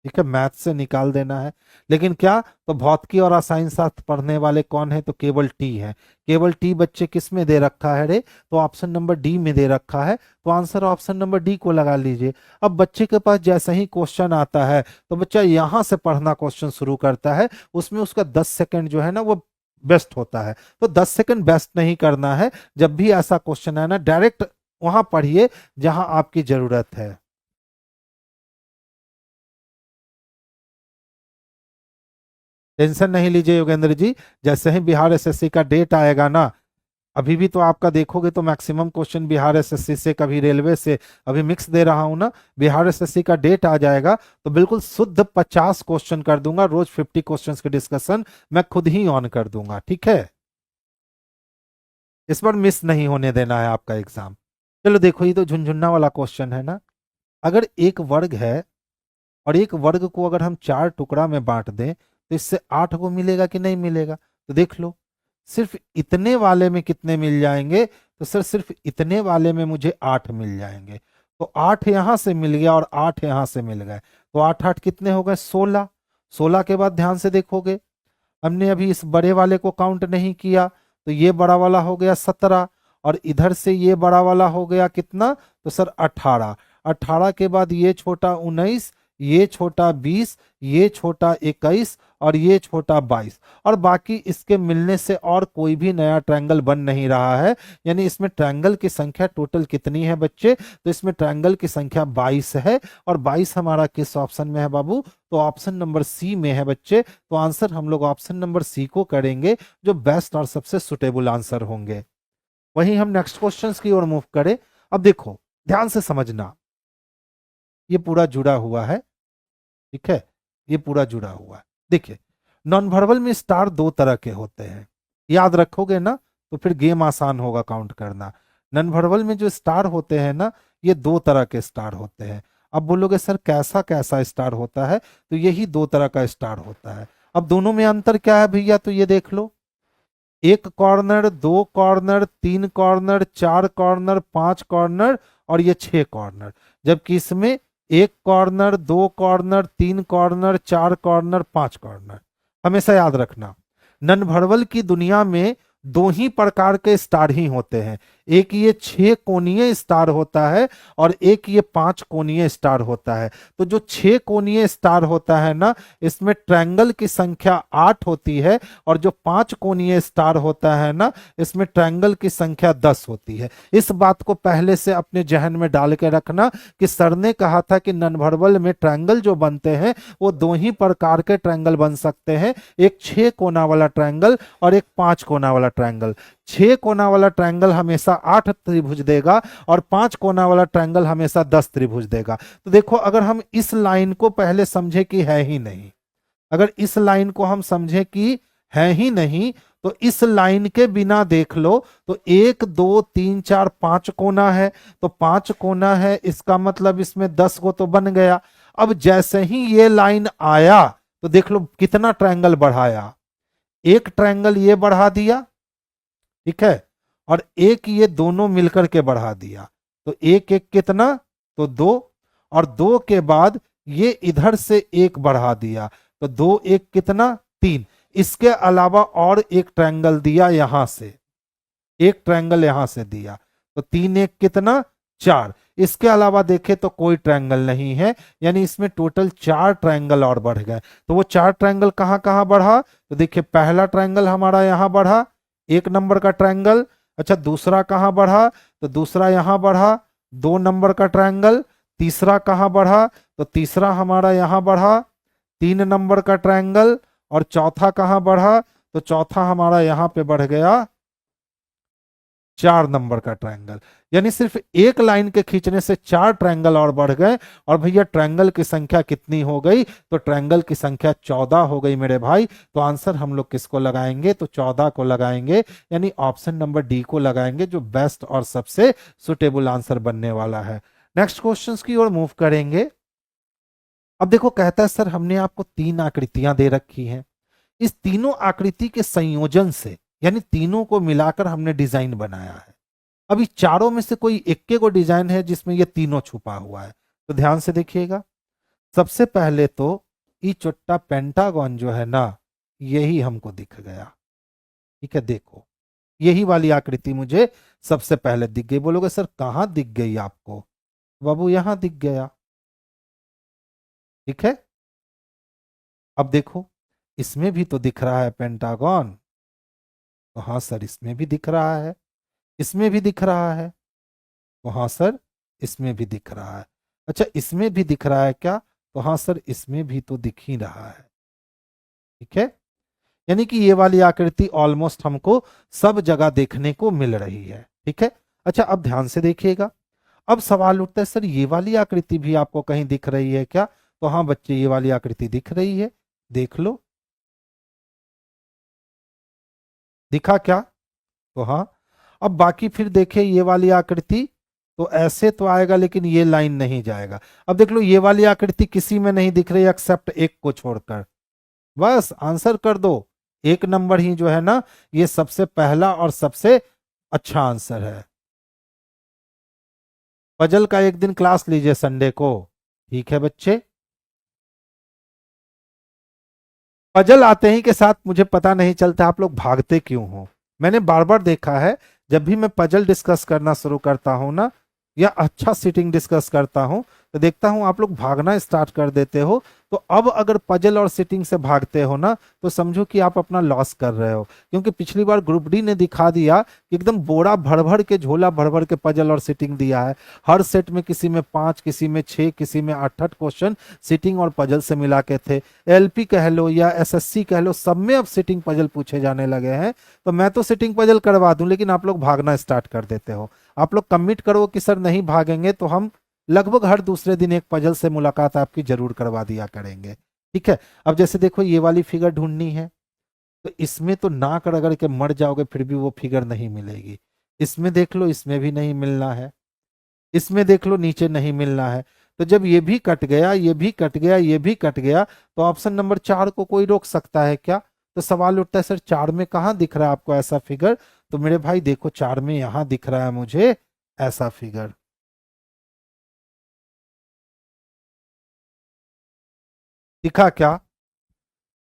ठीक है, मैथ से निकाल देना है। लेकिन क्या, तो भौतिकी और रसायन शास्त्र पढ़ने वाले कौन है, तो केवल टी है। केवल टी बच्चे किस में दे रखा है रे, तो ऑप्शन नंबर डी में दे रखा है। तो आंसर ऑप्शन नंबर डी को लगा लीजिए। अब बच्चे के पास जैसे ही क्वेश्चन आता है तो बच्चा यहां से पढ़ना क्वेश्चन शुरू करता है, उसमें उसका 10 सेकंड जो है ना वो बेस्ट होता है। तो 10 सेकंड बेस्ट नहीं करना है, जब भी ऐसा क्वेश्चन है ना डायरेक्ट वहां पढ़िए जहां आपकी जरूरत है। टेंशन नहीं लीजिए योगेंद्र जी, जैसे ही बिहार एसएससी का डेट आएगा ना, अभी भी तो आपका देखोगे तो मैक्सिमम क्वेश्चन बिहार एसएससी से, कभी रेलवे से, अभी मिक्स दे रहा हूं ना। बिहार एसएससी का डेट आ जाएगा तो बिल्कुल शुद्ध 50 क्वेश्चन कर दूंगा, रोज 50 क्वेश्चन की डिस्कशन मैं खुद ही ऑन कर दूंगा। ठीक है, इस बार मिस नहीं होने देना है आपका एग्जाम। चलो देखो ये तो झुनझुन्ना वाला क्वेश्चन है ना। अगर एक वर्ग है और एक वर्ग को अगर हम 4 टुकड़ा में बांट दें तो इससे 8 को मिलेगा कि नहीं मिलेगा, तो देख लो। सिर्फ इतने वाले में कितने मिल जाएंगे, तो सर सिर्फ इतने वाले में मुझे 8 मिल जाएंगे। तो 8 यहां से मिल गया और 8 यहां से मिल गए, तो 8 8 कितने हो गए, 16। 16 के बाद ध्यान से देखोगे, हमने अभी इस बड़े वाले को काउंट नहीं किया, तो ये बड़ा वाला हो गया 17, और इधर से ये बड़ा वाला हो गया कितना, तो सर 18। 18 के बाद ये छोटा 19, ये छोटा 20, ये छोटा 21 और ये छोटा 22, और बाकी इसके मिलने से और कोई भी नया ट्रायंगल बन नहीं रहा है। यानी इसमें ट्रायंगल की संख्या टोटल कितनी है बच्चे, तो इसमें ट्रायंगल की संख्या 22 है। और 22 हमारा किस ऑप्शन में है बाबू, तो ऑप्शन नंबर सी में है बच्चे। तो आंसर हम लोग ऑप्शन नंबर सी को करेंगे, जो बेस्ट और सबसे सुटेबल आंसर होंगे। वहीं हम नेक्स्ट क्वेश्चन की ओर मूव करें। अब देखो ध्यान से समझना, ये पूरा जुड़ा हुआ है। ठीक है, ये पूरा जुड़ा हुआ है। देखिए नॉन वर्बल में स्टार दो तरह के होते हैं, याद रखोगे ना, तो फिर गेम आसान होगा काउंट करना। नॉन वर्बल में जो स्टार होते हैं ना, ये दो तरह के स्टार होते हैं। अब बोलोगे सर कैसा कैसा स्टार होता है, तो यही दो तरह का स्टार होता है। अब दोनों में अंतर क्या है भैया, तो ये देख लो, एक कॉर्नर, दो कॉर्नर, तीन कॉर्नर, चार कॉर्नर, पांच कॉर्नर और ये 6 कॉर्नर। जबकि इसमें एक कॉर्नर, दो कॉर्नर, तीन कॉर्नर, चार कॉर्नर, 5 कॉर्नर। हमेशा याद रखना, नन भरवल की दुनिया में दो ही प्रकार के स्टार ही होते हैं। एक ये 6 कोणीय स्टार होता है और एक ये 5 कोणीय स्टार होता है। तो जो 6 कोणीय स्टार होता है ना, इसमें ट्रायंगल की संख्या 8 होती है, और जो 5 कोणीय स्टार होता है ना, इसमें ट्रायंगल की संख्या 10 होती है। इस बात को पहले से अपने जहन में डाल के रखना कि सर ने कहा था कि ननभरबल में ट्रायंगल जो बनते हैं वो दो ही प्रकार के ट्रायंगल बन सकते हैं, एक 6 कोना वाला ट्रायंगल और एक 5 कोना वाला ट्रायंगल। 6 कोना वाला ट्रायंगल हमेशा 8 त्रिभुज देगा और 5 कोना वाला ट्रायंगल हमेशा 10 त्रिभुज देगा। तो देखो अगर हम इस लाइन को पहले समझे कि है ही नहीं, अगर इस लाइन को हम समझे कि है ही नहीं, तो इस लाइन के बिना देख लो तो 1 2 3 4 5 कोना है, तो 5 कोना है, इसका मतलब इसमें 10 को तो बन गया। अब जैसे ही ये लाइन आया तो देख लो कितना ट्रायंगल बढ़ाया, एक ट्रायंगल ये बढ़ा दिया, ठीक है, और एक ये दोनों मिलकर के बढ़ा दिया, तो एक एक कितना, तो 2, और 2 के बाद ये इधर से एक बढ़ा दिया, तो 2 एक कितना, 3। इसके अलावा और एक ट्रायंगल दिया यहां से, एक ट्रायंगल यहां से दिया, तो 3 एक कितना, 4। इसके अलावा देखे तो कोई ट्रायंगल नहीं है, यानी इसमें टोटल 4 ट्रायंगल और बढ़ गए। तो वो 4 ट्रायंगल कहां कहां बढ़ा, तो देखिए पहला ट्रायंगल हमारा यहां बढ़ा, 1 नंबर का ट्रायंगल। अच्छा दूसरा कहां बढ़ा, तो दूसरा यहां बढ़ा, 2 नंबर का ट्रायंगल। तीसरा कहां बढ़ा, तो तीसरा हमारा यहां बढ़ा, 3 नंबर का ट्रायंगल। और चौथा कहां बढ़ा, तो चौथा हमारा यहां पे बढ़ गया 4 नंबर का ट्रायंगल। यानी सिर्फ एक लाइन के खींचने से 4 ट्रायंगल और बढ़ गए। और भैया ट्रायंगल की संख्या कितनी हो गई, तो ट्रायंगल की संख्या 14 हो गई मेरे भाई। तो आंसर हम लोग किसको लगाएंगे, तो 14 को लगाएंगे, यानी ऑप्शन नंबर डी को लगाएंगे, जो बेस्ट और सबसे सुटेबल आंसर बनने वाला है। नेक्स्ट क्वेश्चन की ओर मूव करेंगे। अब देखो कहता है सर हमने आपको 3 आकृतियां दे रखी हैं, इस तीनों आकृति के संयोजन से यानी तीनों को मिलाकर हमने डिजाइन बनाया है। अभी चारों में से कोई इक्के को डिजाइन है जिसमें ये तीनों छुपा हुआ है। तो ध्यान से देखिएगा, सबसे पहले तो ई चोट्टा पेंटागन जो है ना, यही हमको दिख गया, ठीक है। देखो यही वाली आकृति मुझे सबसे पहले दिख गई। बोलोगे सर कहां दिख गई आपको, बाबू यहां दिख गया, ठीक है। अब देखो इसमें भी तो दिख रहा है पेंटागन, तो हाँ सर इसमें भी दिख रहा है, इसमें भी दिख रहा है, तो हाँ सर इसमें भी दिख रहा है। अच्छा इसमें भी दिख रहा है क्या, तो हाँ सर इसमें भी तो दिख ही रहा है, ठीक है। यानी कि ये वाली आकृति ऑलमोस्ट हमको सब जगह देखने को मिल रही है, ठीक है। अच्छा अब ध्यान से देखिएगा, अब सवाल उठता है सर ये वाली आकृति भी आपको कहीं दिख रही है क्या, तो हाँ बच्चे ये वाली आकृति दिख रही है, देख लो दिखा क्या, तो हाँ। अब बाकी फिर देखे ये वाली आकृति, तो ऐसे तो आएगा लेकिन ये लाइन नहीं जाएगा। अब देख लो ये वाली आकृति किसी में नहीं दिख रही एक्सेप्ट एक को छोड़कर, बस आंसर कर दो। 1 नंबर ही जो है ना, ये सबसे पहला और सबसे अच्छा आंसर है। पजल का एक दिन क्लास लीजिए संडे को, ठीक है बच्चे। पजल आते ही के साथ मुझे पता नहीं चलता आप लोग भागते क्यों हो। मैंने बार बार देखा है जब भी मैं पजल डिस्कस करना शुरू करता हूं ना, या अच्छा सीटिंग डिस्कस करता हूं, तो देखता हूं आप लोग भागना स्टार्ट कर देते हो। तो अब अगर पजल और सीटिंग से भागते हो ना, तो समझो कि आप अपना लॉस कर रहे हो। क्योंकि पिछली बार ग्रुप डी ने दिखा दिया कि एकदम बोरा भर भर के, झोला भर भर के पजल और सीटिंग दिया है। हर सेट में किसी में 5, किसी में 6, किसी में 8 क्वेश्चन सीटिंग और पजल से मिला के थे। एलपी कह लो या एसएससी कह लो, सब में अब सीटिंग पजल पूछे जाने लगे हैं। तो मैं तो सीटिंग पजल करवा दूं, लेकिन आप लोग भागना स्टार्ट कर देते हो। आप लोग कमिट करो कि सर नहीं भागेंगे, तो हम लगभग हर दूसरे दिन एक पजल से मुलाकात आपकी जरूर करवा दिया करेंगे, ठीक है। अब जैसे देखो ये वाली फिगर ढूंढनी है, तो इसमें तो नाक रगड़ के मर जाओगे फिर भी वो फिगर नहीं मिलेगी। इसमें देख लो इसमें भी नहीं मिलना है, इसमें देख लो नीचे नहीं मिलना है। तो जब ये भी कट गया, ये भी कट गया, ये भी कट गया, तो ऑप्शन नंबर 4 को कोई रोक सकता है क्या। तो सवाल उठता है सर 4 में कहाँ दिख रहा है आपको ऐसा फिगर। तो मेरे भाई देखो 4 में यहां दिख रहा है मुझे ऐसा फिगर, दिखा क्या।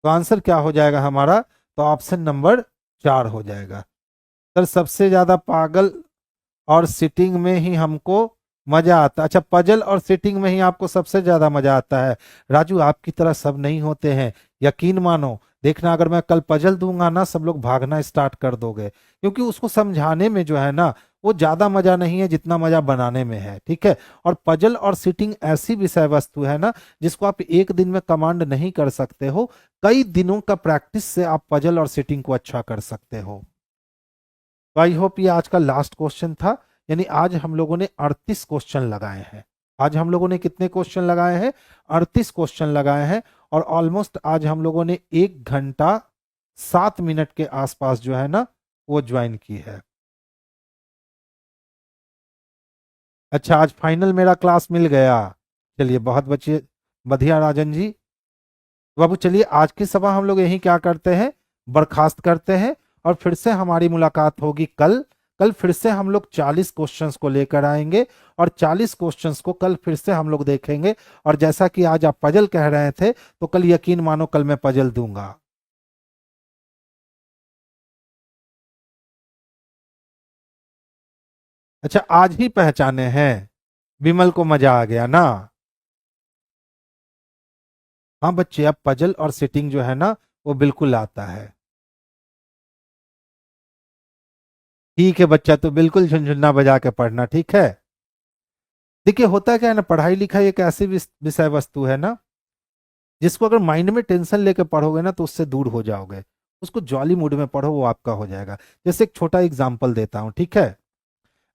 तो आंसर क्या हो जाएगा हमारा, तो ऑप्शन नंबर 4 हो जाएगा। सर सबसे ज्यादा पागल और सिटिंग में ही हमको मजा आता, अच्छा पजल और सिटिंग में ही आपको सबसे ज्यादा मजा आता है। राजू आपकी तरह सब नहीं होते हैं, यकीन मानो। देखना अगर मैं कल पजल दूंगा ना, सब लोग भागना स्टार्ट कर दोगे, क्योंकि उसको समझाने में जो है ना, वो ज्यादा मजा नहीं है जितना मजा बनाने में है, ठीक है। और पजल और सिटिंग ऐसी विषय वस्तु है ना, जिसको आप एक दिन में कमांड नहीं कर सकते हो, कई दिनों का प्रैक्टिस से आप पजल और सिटिंग को अच्छा कर सकते हो। तो आई होप ये आज का लास्ट क्वेश्चन था। यानी आज हम लोगों ने 38 क्वेश्चन लगाए हैं। आज हम लोगों ने कितने क्वेश्चन लगाए हैं? 38 क्वेश्चन लगाए हैं। और ऑलमोस्ट आज हम लोगों ने 1 घंटा 7 मिनट के आसपास जो है ना वो ज्वाइन की है। अच्छा, आज फाइनल मेरा क्लास मिल गया। चलिए बहुत बच्चे, बढ़िया राजन जी। बाबू चलिए आज की सभा हम लोग यही क्या करते हैं, बर्खास्त करते हैं। और फिर से हमारी मुलाकात होगी कल। कल फिर से हम लोग 40 क्वेश्चंस को लेकर आएंगे और 40 क्वेश्चंस को कल फिर से हम लोग देखेंगे। और जैसा कि आज आप पजल कह रहे थे तो कल यकीन मानो कल मैं पजल दूंगा। अच्छा, आज ही पहचाने हैं। विमल को मजा आ गया ना। हाँ बच्चे, अब पजल और सिटिंग जो है ना वो बिल्कुल आता है। ठीक है बच्चा, तो बिल्कुल झुनझुना बजा के पढ़ना, ठीक है। देखिए होता क्या है ना, पढ़ाई लिखाई एक ऐसी विषय वस्तु है ना जिसको अगर माइंड में टेंशन लेके पढ़ोगे ना तो उससे दूर हो जाओगे। उसको जॉली मूड में पढ़ो, वो आपका हो जाएगा। जैसे एक छोटा एग्जांपल देता हूँ, ठीक है।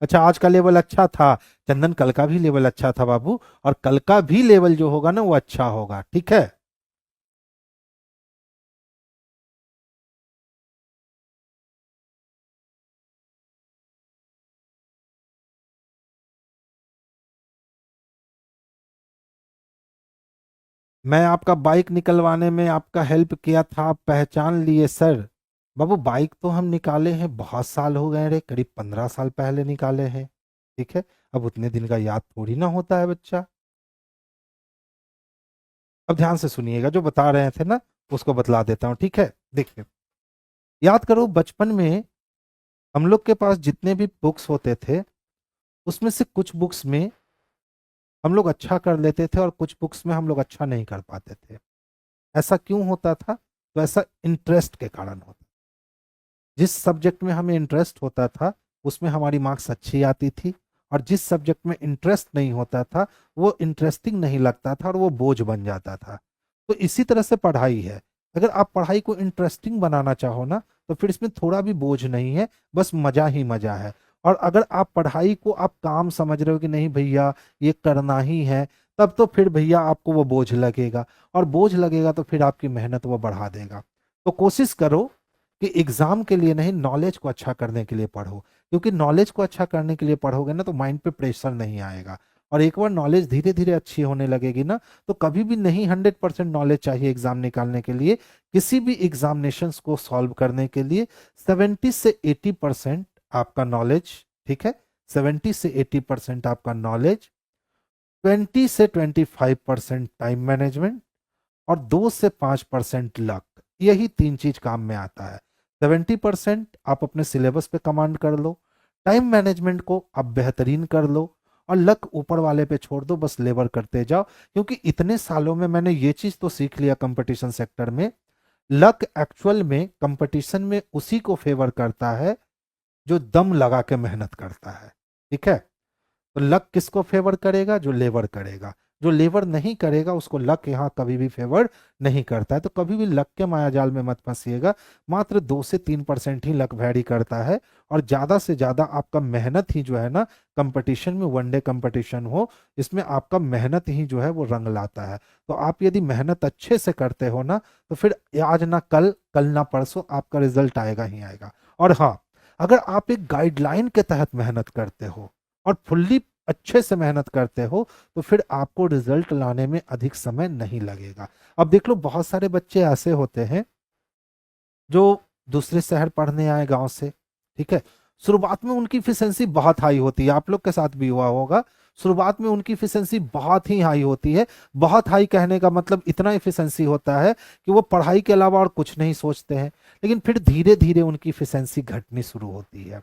अच्छा, आज का लेवल अच्छा था। चंदन, कल का भी लेवल अच्छा था बाबू। और कल का भी लेवल जो होगा ना वो अच्छा होगा, ठीक है। मैं आपका बाइक निकलवाने में आपका हेल्प किया था, आप पहचान लिए सर। बाबू बाइक तो हम निकाले हैं, बहुत साल हो गए रे, करीब 15 साल पहले निकाले हैं। ठीक है। अब उतने दिन का याद थोड़ी ना होता है बच्चा। अब ध्यान से सुनिएगा, जो बता रहे थे ना उसको बतला देता हूँ, ठीक है। देखिए, याद करो बचपन में हम लोग के पास जितने भी बुक्स होते थे उसमें से कुछ बुक्स में हम लोग अच्छा कर लेते थे और कुछ बुक्स में हम लोग अच्छा नहीं कर पाते थे। ऐसा क्यों होता था? तो ऐसा इंटरेस्ट के कारण होता। जिस सब्जेक्ट में हमें इंटरेस्ट होता था उसमें हमारी मार्क्स अच्छी आती थी। और जिस सब्जेक्ट में इंटरेस्ट नहीं होता था वो इंटरेस्टिंग नहीं लगता था और वो बोझ बन जाता था। तो इसी तरह से पढ़ाई है। अगर आप पढ़ाई को इंटरेस्टिंग बनाना चाहो ना तो फिर इसमें थोड़ा भी बोझ नहीं है, बस मजा ही मजा है। और अगर आप पढ़ाई को आप काम समझ रहे हो कि नहीं भैया ये करना ही है, तब तो फिर भैया आपको वो बोझ लगेगा। और बोझ लगेगा तो फिर आपकी मेहनत वो बढ़ा देगा। तो कोशिश करो कि एग्जाम के लिए नहीं, नॉलेज को अच्छा करने के लिए पढ़ो। क्योंकि नॉलेज को अच्छा करने के लिए पढ़ोगे ना तो माइंड पे प्रेशर नहीं आएगा। और एक बार नॉलेज धीरे धीरे अच्छी होने लगेगी ना तो कभी भी नहीं, 100% नॉलेज चाहिए एग्जाम निकालने के लिए। किसी भी एग्जामिनेशंस को सॉल्व करने के लिए 70 से 80% आपका नॉलेज, ठीक है, 70 से 80% आपका नॉलेज, 20 से 25% टाइम मैनेजमेंट, और 2 से 5% लक, यही तीन चीज काम में आता है। 70% आप अपने सिलेबस पे कमांड कर लो, टाइम मैनेजमेंट को आप बेहतरीन कर लो, और लक ऊपर वाले पे छोड़ दो, बस लेबर करते जाओ। क्योंकि इतने सालों में मैंने ये चीज तो सीख लिया कंपटीशन सेक्टर में, लक एक्चुअल में कंपटीशन में उसी को फेवर करता है जो दम लगा के मेहनत करता है। ठीक है। तो लक किसको फेवर करेगा? जो लेबर करेगा। जो लेबर नहीं करेगा उसको लक यहाँ कभी भी फेवर नहीं करता है। तो कभी भी लक के मायाजाल में मत फंसिएगा। मात्र 2 से 3% ही लक वैरी करता है। और ज्यादा से ज्यादा आपका मेहनत ही जो है ना, कंपटीशन में, वनडे कंपटीशन हो, इसमें आपका मेहनत ही जो है वो रंग लाता है। तो आप यदि मेहनत अच्छे से करते हो ना तो फिर आज ना कल, कल ना परसों आपका रिजल्ट आएगा ही आएगा। और हाँ, अगर आप एक गाइडलाइन के तहत मेहनत करते हो और फुल्ली अच्छे से मेहनत करते हो तो फिर आपको रिजल्ट लाने में अधिक समय नहीं लगेगा। अब देख लो, बहुत सारे बच्चे ऐसे होते हैं जो दूसरे शहर पढ़ने आए गांव से, ठीक है। शुरुआत में उनकी इफिशिएंसी बहुत हाई होती है, आप लोग के साथ भी हुआ होगा। शुरुआत में उनकी इफिशिएंसी बहुत ही हाई होती है। बहुत हाई कहने का मतलब इतना इफिशिएंसी होता है कि वो पढ़ाई के अलावा और कुछ नहीं सोचते हैं। लेकिन फिर धीरे धीरे उनकी इफिशिएंसी घटनी शुरू होती है।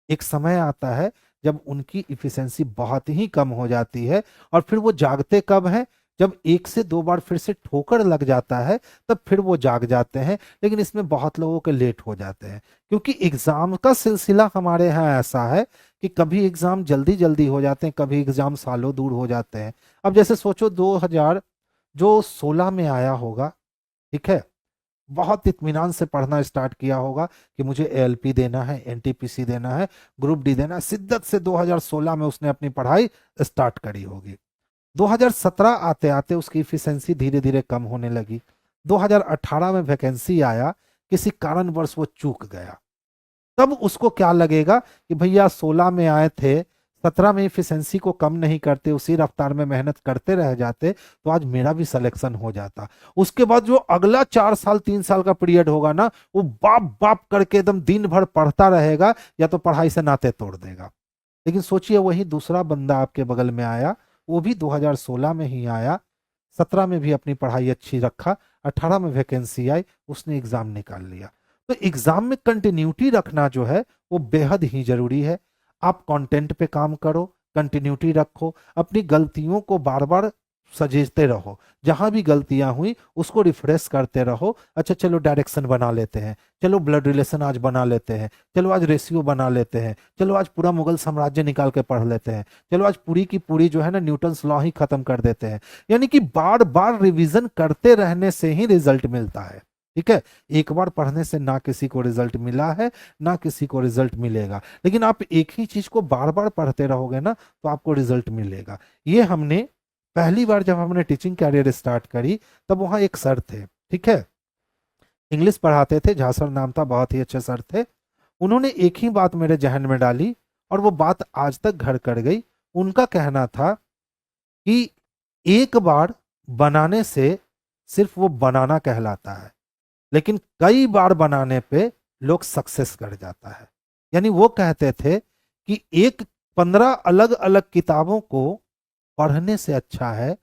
एक समय आता है जब उनकी इफिशिएंसी बहुत ही कम हो जाती है। और फिर वो जागते कब हैं? जब 1 से 2 बार फिर से ठोकर लग जाता है तब फिर वो जाग जाते हैं। लेकिन इसमें बहुत लोगों के लेट हो जाते हैं, क्योंकि एग्जाम का सिलसिला हमारे यहाँ ऐसा है कि कभी एग्जाम जल्दी जल्दी हो जाते हैं, कभी एग्जाम सालों दूर हो जाते हैं। अब जैसे सोचो 2000 जो 16 में आया होगा, ठीक है, बहुत इत्मीनान से पढ़ना स्टार्ट किया होगा कि मुझे एएलपी देना है, एनटीपीसी देना है, ग्रुप डी देना है। शिद्दत से 2016 में उसने अपनी पढ़ाई स्टार्ट करी होगी। 2017 आते आते उसकी इफिशिएंसी धीरे धीरे कम होने लगी। 2018 में वैकेंसी आया, किसी कारणवश वो चूक गया। तब उसको क्या लगेगा कि भैया 16 में आए थे, 17 में इफिशिएंसी को कम नहीं करते, उसी रफ्तार में मेहनत करते रह जाते तो आज मेरा भी सिलेक्शन हो जाता। उसके बाद जो अगला 4 साल 3 साल का पीरियड होगा ना, वो बाप बाप करके एकदम दिन भर पढ़ता रहेगा या तो पढ़ाई से नाते तोड़ देगा। लेकिन सोचिए वही दूसरा बंदा आपके बगल में आया, वो भी 2016 में ही आया, 17 में भी अपनी पढ़ाई अच्छी रखा, 18 में वैकेंसी आई, उसने एग्जाम निकाल लिया। तो एग्जाम में कंटिन्यूटी रखना जो है वो बेहद ही जरूरी है। आप कंटेंट पे काम करो, कंटिन्यूटी रखो, अपनी गलतियों को बार बार सजेते रहो, जहां भी गलतियां हुई उसको रिफ्रेश करते रहो। अच्छा चलो डायरेक्शन बना लेते हैं, चलो ब्लड रिलेशन आज बना लेते हैं, चलो आज रेशियो बना लेते हैं, चलो आज पूरा मुगल साम्राज्य निकाल के पढ़ लेते हैं, चलो आज पूरी की पूरी जो है ना न्यूटन्स लॉ ही खत्म कर देते हैं। यानी कि बार बार रिवीजन करते रहने से ही रिजल्ट मिलता है। ठीक है, एक बार पढ़ने से ना किसी को रिजल्ट मिला है, ना किसी को रिजल्ट मिलेगा। लेकिन आप एक ही चीज को बार बार पढ़ते रहोगे ना तो आपको रिजल्ट मिलेगा। ये हमने पहली बार जब हमने टीचिंग कैरियर स्टार्ट करी तब वहां एक सर थे, ठीक है, इंग्लिश पढ़ाते थे, झा सर नाम था, बहुत ही अच्छे सर थे। उन्होंने एक ही बात मेरे जहन में डाली और वो बात आज तक घर कर गई। उनका कहना था कि एक बार बनाने से सिर्फ वो बनाना कहलाता है, लेकिन कई बार बनाने पे लोग सक्सेस कर जाता है। यानी वो कहते थे कि 15 अलग अलग किताबों को पढ़ने से अच्छा है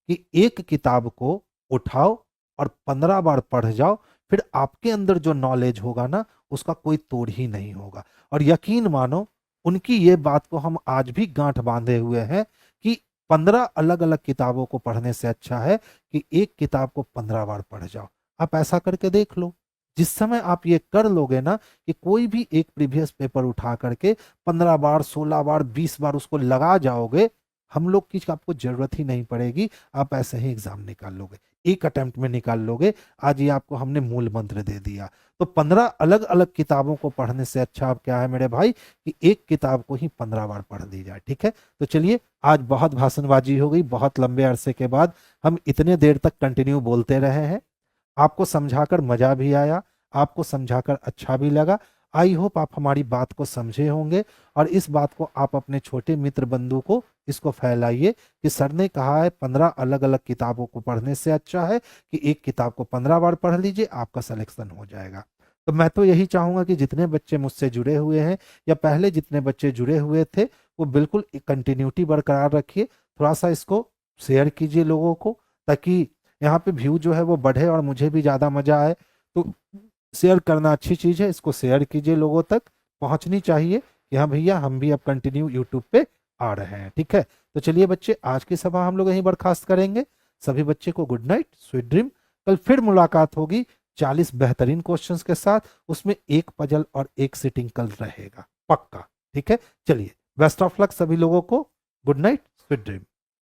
कि एक किताब को उठाओ और 15 बार पढ़ जाओ, फिर आपके अंदर जो नॉलेज होगा ना उसका कोई तोड़ ही नहीं होगा। और यकीन मानो उनकी ये बात को हम आज भी गांठ बांधे हुए हैं कि 15 अलग अलग किताबों को पढ़ने से अच्छा है कि एक किताब को 15 बार पढ़ जाओ। आप ऐसा करके देख लो, जिस समय आप ये कर लोगे ना कि कोई भी एक प्रीवियस पेपर उठा करके 15 बार 16 बार 20 बार उसको लगा जाओगे, हम लोग की आपको जरूरत ही नहीं पड़ेगी, आप ऐसे ही एग्जाम निकाल लोगे, एक अटेम्प्ट में निकाल लोगे। आज ये आपको हमने मूल मंत्र दे दिया। तो 15 अलग अलग किताबों को पढ़ने से अच्छा अब क्या है मेरे भाई कि एक किताब को ही 15 बार पढ़ दी जाए। ठीक है, तो चलिए आज बहुत भाषणबाजी हो गई, बहुत लंबे अरसे के बाद हम इतने देर तक कंटिन्यू बोलते रहे हैं। आपको समझाकर मजा भी आया, आपको समझाकर अच्छा भी लगा। आई होप आप हमारी बात को समझे होंगे और इस बात को आप अपने छोटे मित्र बंधु को इसको फैलाइए कि सर ने कहा है 15 अलग अलग किताबों को पढ़ने से अच्छा है कि एक किताब को 15 बार पढ़ लीजिए, आपका सिलेक्शन हो जाएगा। तो मैं तो यही चाहूंगा कि जितने बच्चे मुझसे जुड़े हुए हैं या पहले जितने बच्चे जुड़े हुए थे वो बिल्कुल कंटिन्यूटी बरकरार रखिए। थोड़ा सा इसको शेयर कीजिए लोगों को, ताकि यहाँ पे व्यू जो है वो बढ़े और मुझे भी ज़्यादा मजा आए। तो शेयर करना अच्छी चीज़ है, इसको शेयर कीजिए, लोगों तक पहुँचनी चाहिए कि हाँ भैया हम भी अब कंटिन्यू यूट्यूब पे आ रहे हैं। ठीक है, तो चलिए बच्चे आज की सभा हम लोग यहीं बर्खास्त करेंगे। सभी बच्चे को गुड नाइट, स्वीट ड्रीम। कल फिर मुलाकात होगी 40 बेहतरीन क्वेश्चंस के साथ, उसमें एक पजल और एक सिटिंग कल रहेगा पक्का। ठीक है, चलिए बेस्ट ऑफ लक सभी लोगों को, गुड नाइट, स्वीट ड्रीम।